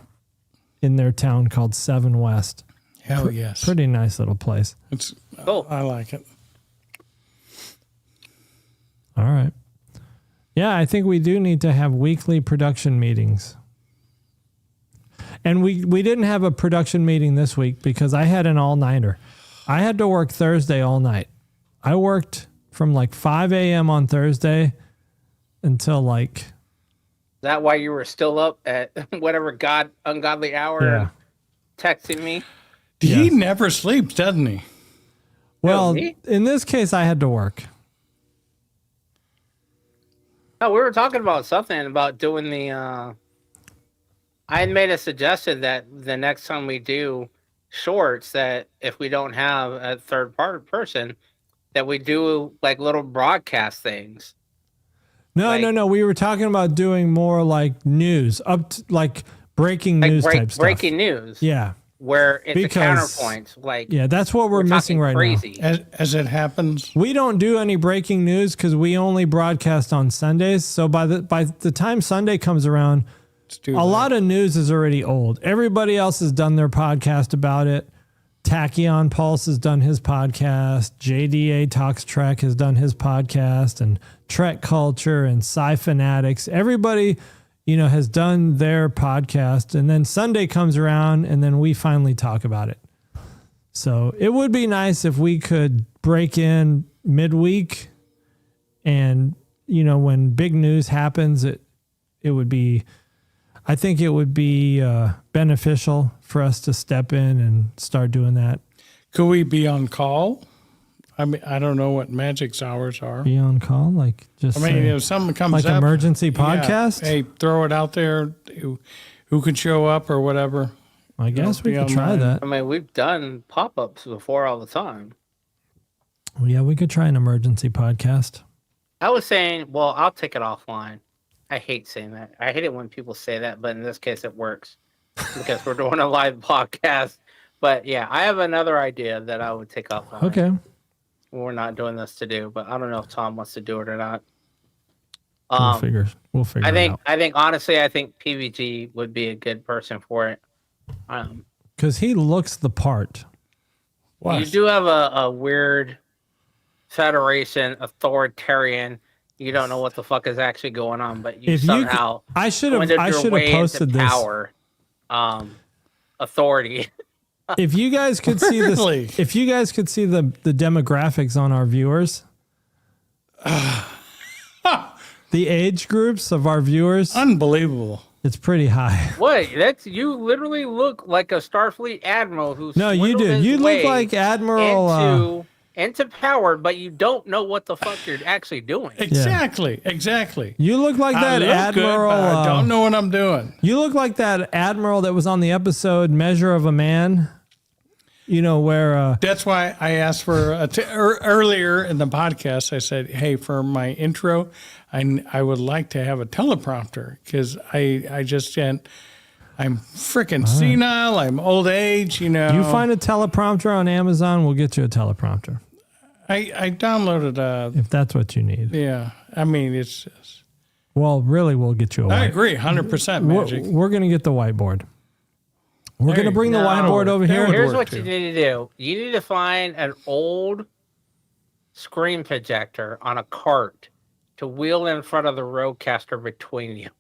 in their town called 7 West. Hell yes. Pretty nice little place. It's cool. I like it. All right. Yeah, I think we do need to have weekly production meetings. And we didn't have a production meeting this week because I had an all-nighter. I had to work Thursday all night. I worked from like 5 a.m. on Thursday until like... Is that why you were still up at whatever ungodly hour texting me? He never sleeps, doesn't he? Well, in this case, I had to work. No, we were talking about something about doing the... I had made a suggestion that the next time we do shorts, that if we don't have a third-party person, that we do like little broadcast things. No. We were talking about doing more like news, like breaking news type stuff. Breaking news. Yeah. where it's Because- a counterpoint. Like, Yeah, that's what we're missing talking right crazy. As it happens. now. We don't do any breaking news because we only broadcast on Sundays. So by the time Sunday comes around, a lot of news is already old. Everybody else has done their podcast about it. Tachyon Pulse has done his podcast. JDA Talks Trek has done his podcast, and Trek Culture and Sci Fanatics. Everybody, has done their podcast, and then Sunday comes around, and then we finally talk about it. So it would be nice if we could break in midweek, and when big news happens, it would be. I think it would be beneficial for us to step in and start doing that. Could we be on call? I mean, I don't know what Mgyx hours are. Be on call, like just. If something comes like up, emergency podcast. Hey, throw it out there. Who could show up or whatever? I guess we could try that. I mean, we've done pop-ups before all the time. Well, yeah, we could try an emergency podcast. I was saying, well, I'll take it offline. I hate saying that. I hate it when people say that, but in this case, it works because we're doing a live podcast. But yeah, I have another idea that I would take offline. Okay. We're not doing this to do, but I don't know if Tom wants to do it or not. We'll figure it out. I think honestly, I think PVG would be a good person for it. Because he looks the part. What? You do have a weird Federation authoritarian. You don't know what the fuck is actually going on, but I should have posted this. Power, authority. If you guys could see Really? this, if you guys could see the demographics on our viewers, the age groups of our viewers, Unbelievable. it's pretty high. What? You literally look like a Starfleet admiral who's No, you do. You look like Admiral. into power, but you don't know what the fuck you're actually doing. Exactly. You look like that I look Admiral. good, but I don't know what I'm doing. You look like that Admiral that was on the episode Measure of a Man. Where That's why I asked for earlier in the podcast. I said, "Hey, for my intro, I would like to have a teleprompter because I just can't. I'm freaking senile. I'm old age. you find a teleprompter on Amazon, we'll get you a teleprompter I downloaded if that's what you need. Yeah, I mean it's just. Well, really, we'll get you a I white. agree, 100% Magic. We're going to get the whiteboard. We're going to bring the No. whiteboard over here. Here's work what too. you need to do. You need to find an old screen projector on a cart to wheel in front of the roadcaster between you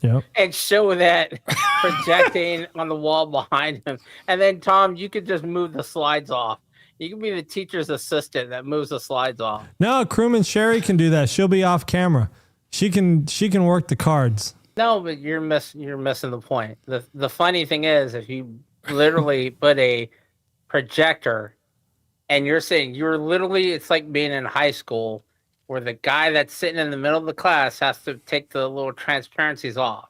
Yep. and show that projecting on the wall behind him. And then, Tom, you could just move the slides off. You can be the teacher's assistant that moves the slides off. No, Crewman Sherry can do that. She'll be off camera. She can work the cards. No, but you're missing the point. The funny thing is, if you literally put a projector and it's like being in high school where the guy that's sitting in the middle of the class has to take the little transparencies off.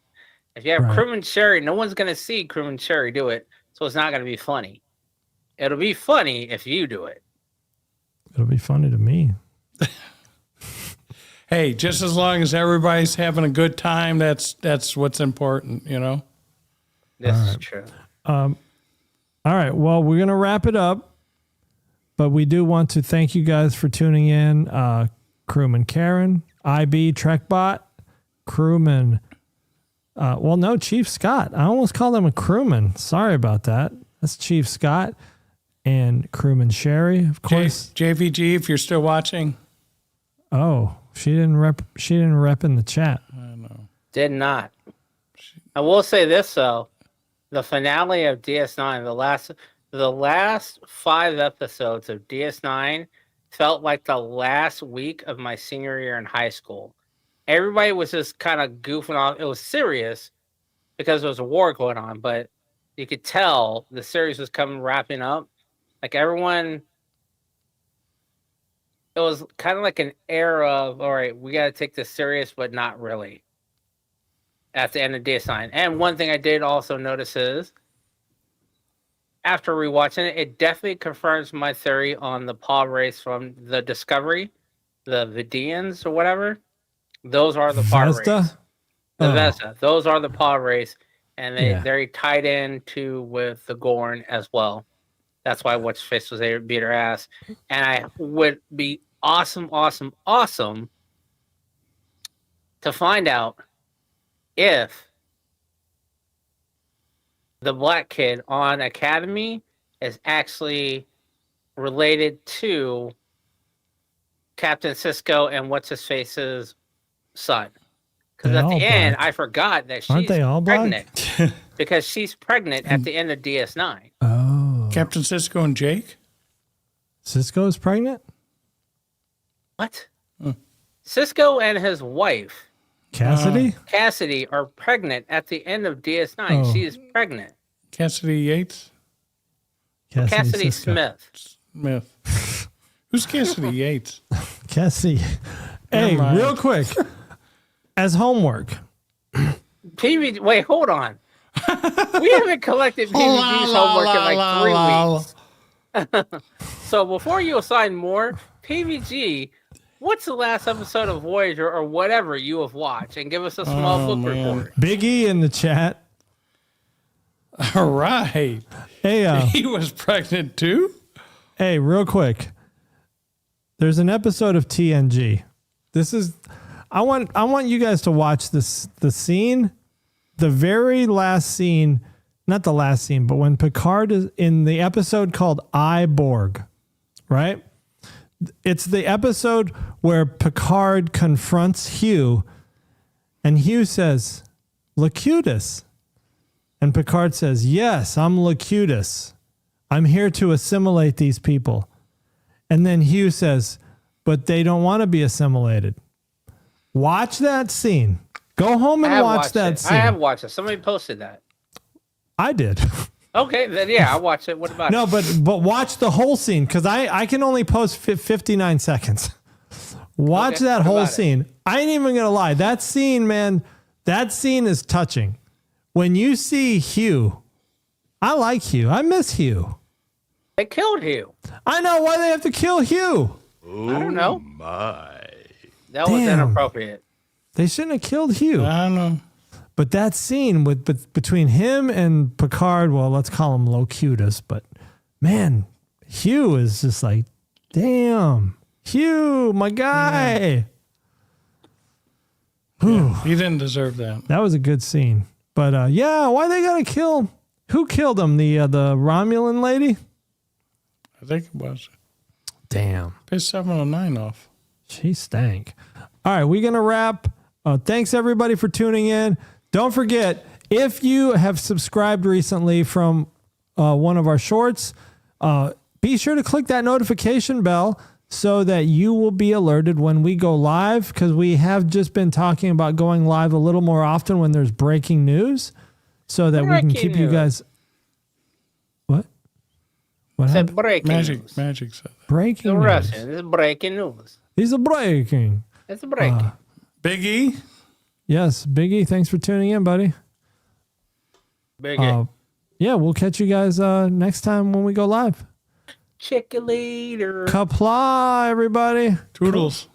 If you have Right. Crewman Sherry, no one's going to see Crewman Sherry do it, so it's not going to be funny. It'll be funny if you do it. It'll be funny to me. Hey, just as long as everybody's having a good time, that's what's important, This is true. All right. Well, we're going to wrap it up, but we do want to thank you guys for tuning in. Crewman Karen, IB Trekbot, Crewman. Chief Scott. I almost called him a crewman. Sorry about that. That's Chief Scott and Crewman Sherry, of course. JVG, if you're still watching. Oh, she didn't rep in the chat. Did not. I will say this though, the finale of DS9, the last 5 episodes of DS9 felt like the last week of my senior year in high school. Everybody was just kind of goofing off. It was serious because there was a war going on, but you could tell the series was wrapping up. Like everyone, it was kind of like an era of, all right, we got to take this serious, but not really at the end of DS9. And one thing I did also notice is after rewatching it, it definitely confirms my theory on the pod race from the Discovery, the Vidians or whatever. Those are the pod race. Vesta? The Oh. Vesta. Those are the pod race. and they're tied in with the Gorn as well. That's why what's face was there to beat her ass, and I would be awesome to find out if the black kid on Academy is actually related to Captain Sisko and what's his face's son. Because at the end, I forgot that she's pregnant. Because she's pregnant at the end of DS9. Oh. Captain Sisko and Jake? Sisko is pregnant? What? Sisko and his wife, Cassidy? are pregnant at the end of DS9. She is pregnant. Cassidy Yates? Cassidy Smith. Who's Cassidy Yates? Cassidy. Hey, real quick. As homework. Wait, hold on. We haven't collected PVG's homework in like 3 weeks. So before you assign more, PVG, what's the last episode of Voyager or whatever you have watched? And give us a small book report. Big E in the chat. All right. Hey, he was pregnant too? Hey, real quick. There's an episode of TNG. I want you guys to watch the scene, the very last scene, not the last scene, but when Picard is in the episode called I, Borg, right? It's the episode where Picard confronts Hugh and Hugh says, Locutus. And Picard says, yes, I'm Locutus. I'm here to assimilate these people. And then Hugh says, but they don't want to be assimilated. Watch that scene. Go home and watch that scene. I have watched it. Somebody posted that. I did. Okay, then yeah, I watched it. What about it? No, but watch the whole scene because I can only post 59 seconds. Watch that whole scene. I ain't even going to lie. That scene, man, that scene is touching. When you see Hugh, I like Hugh. I miss Hugh. They killed Hugh. I know. Why they have to kill Hugh? I don't know. My. That was inappropriate. They shouldn't have killed Hugh. I don't know. But that scene between him and Picard, well, let's call him Locutus, but man, Hugh is just like, damn, Hugh, my guy. Yeah, he didn't deserve that. That was a good scene. But why they gotta kill? Who killed him? The Romulan lady? I think it was. Damn. Pissed 709 off. She stank. All right, we're going to wrap. Thanks, everybody, for tuning in. Don't forget, if you have subscribed recently from one of our shorts, be sure to click that notification bell so that you will be alerted when we go live, because we have just been talking about going live a little more often when there's breaking news so that we can keep you guys... What? What happened? Magic said that. Breaking news. This is breaking news. It's a breaking. It's a breaking. Big E? Yes, Big E, thanks for tuning in, buddy. Big E. Yeah, we'll catch you guys next time when we go live. Check you later. Kapla, everybody. Toodles.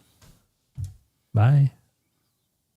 Bye.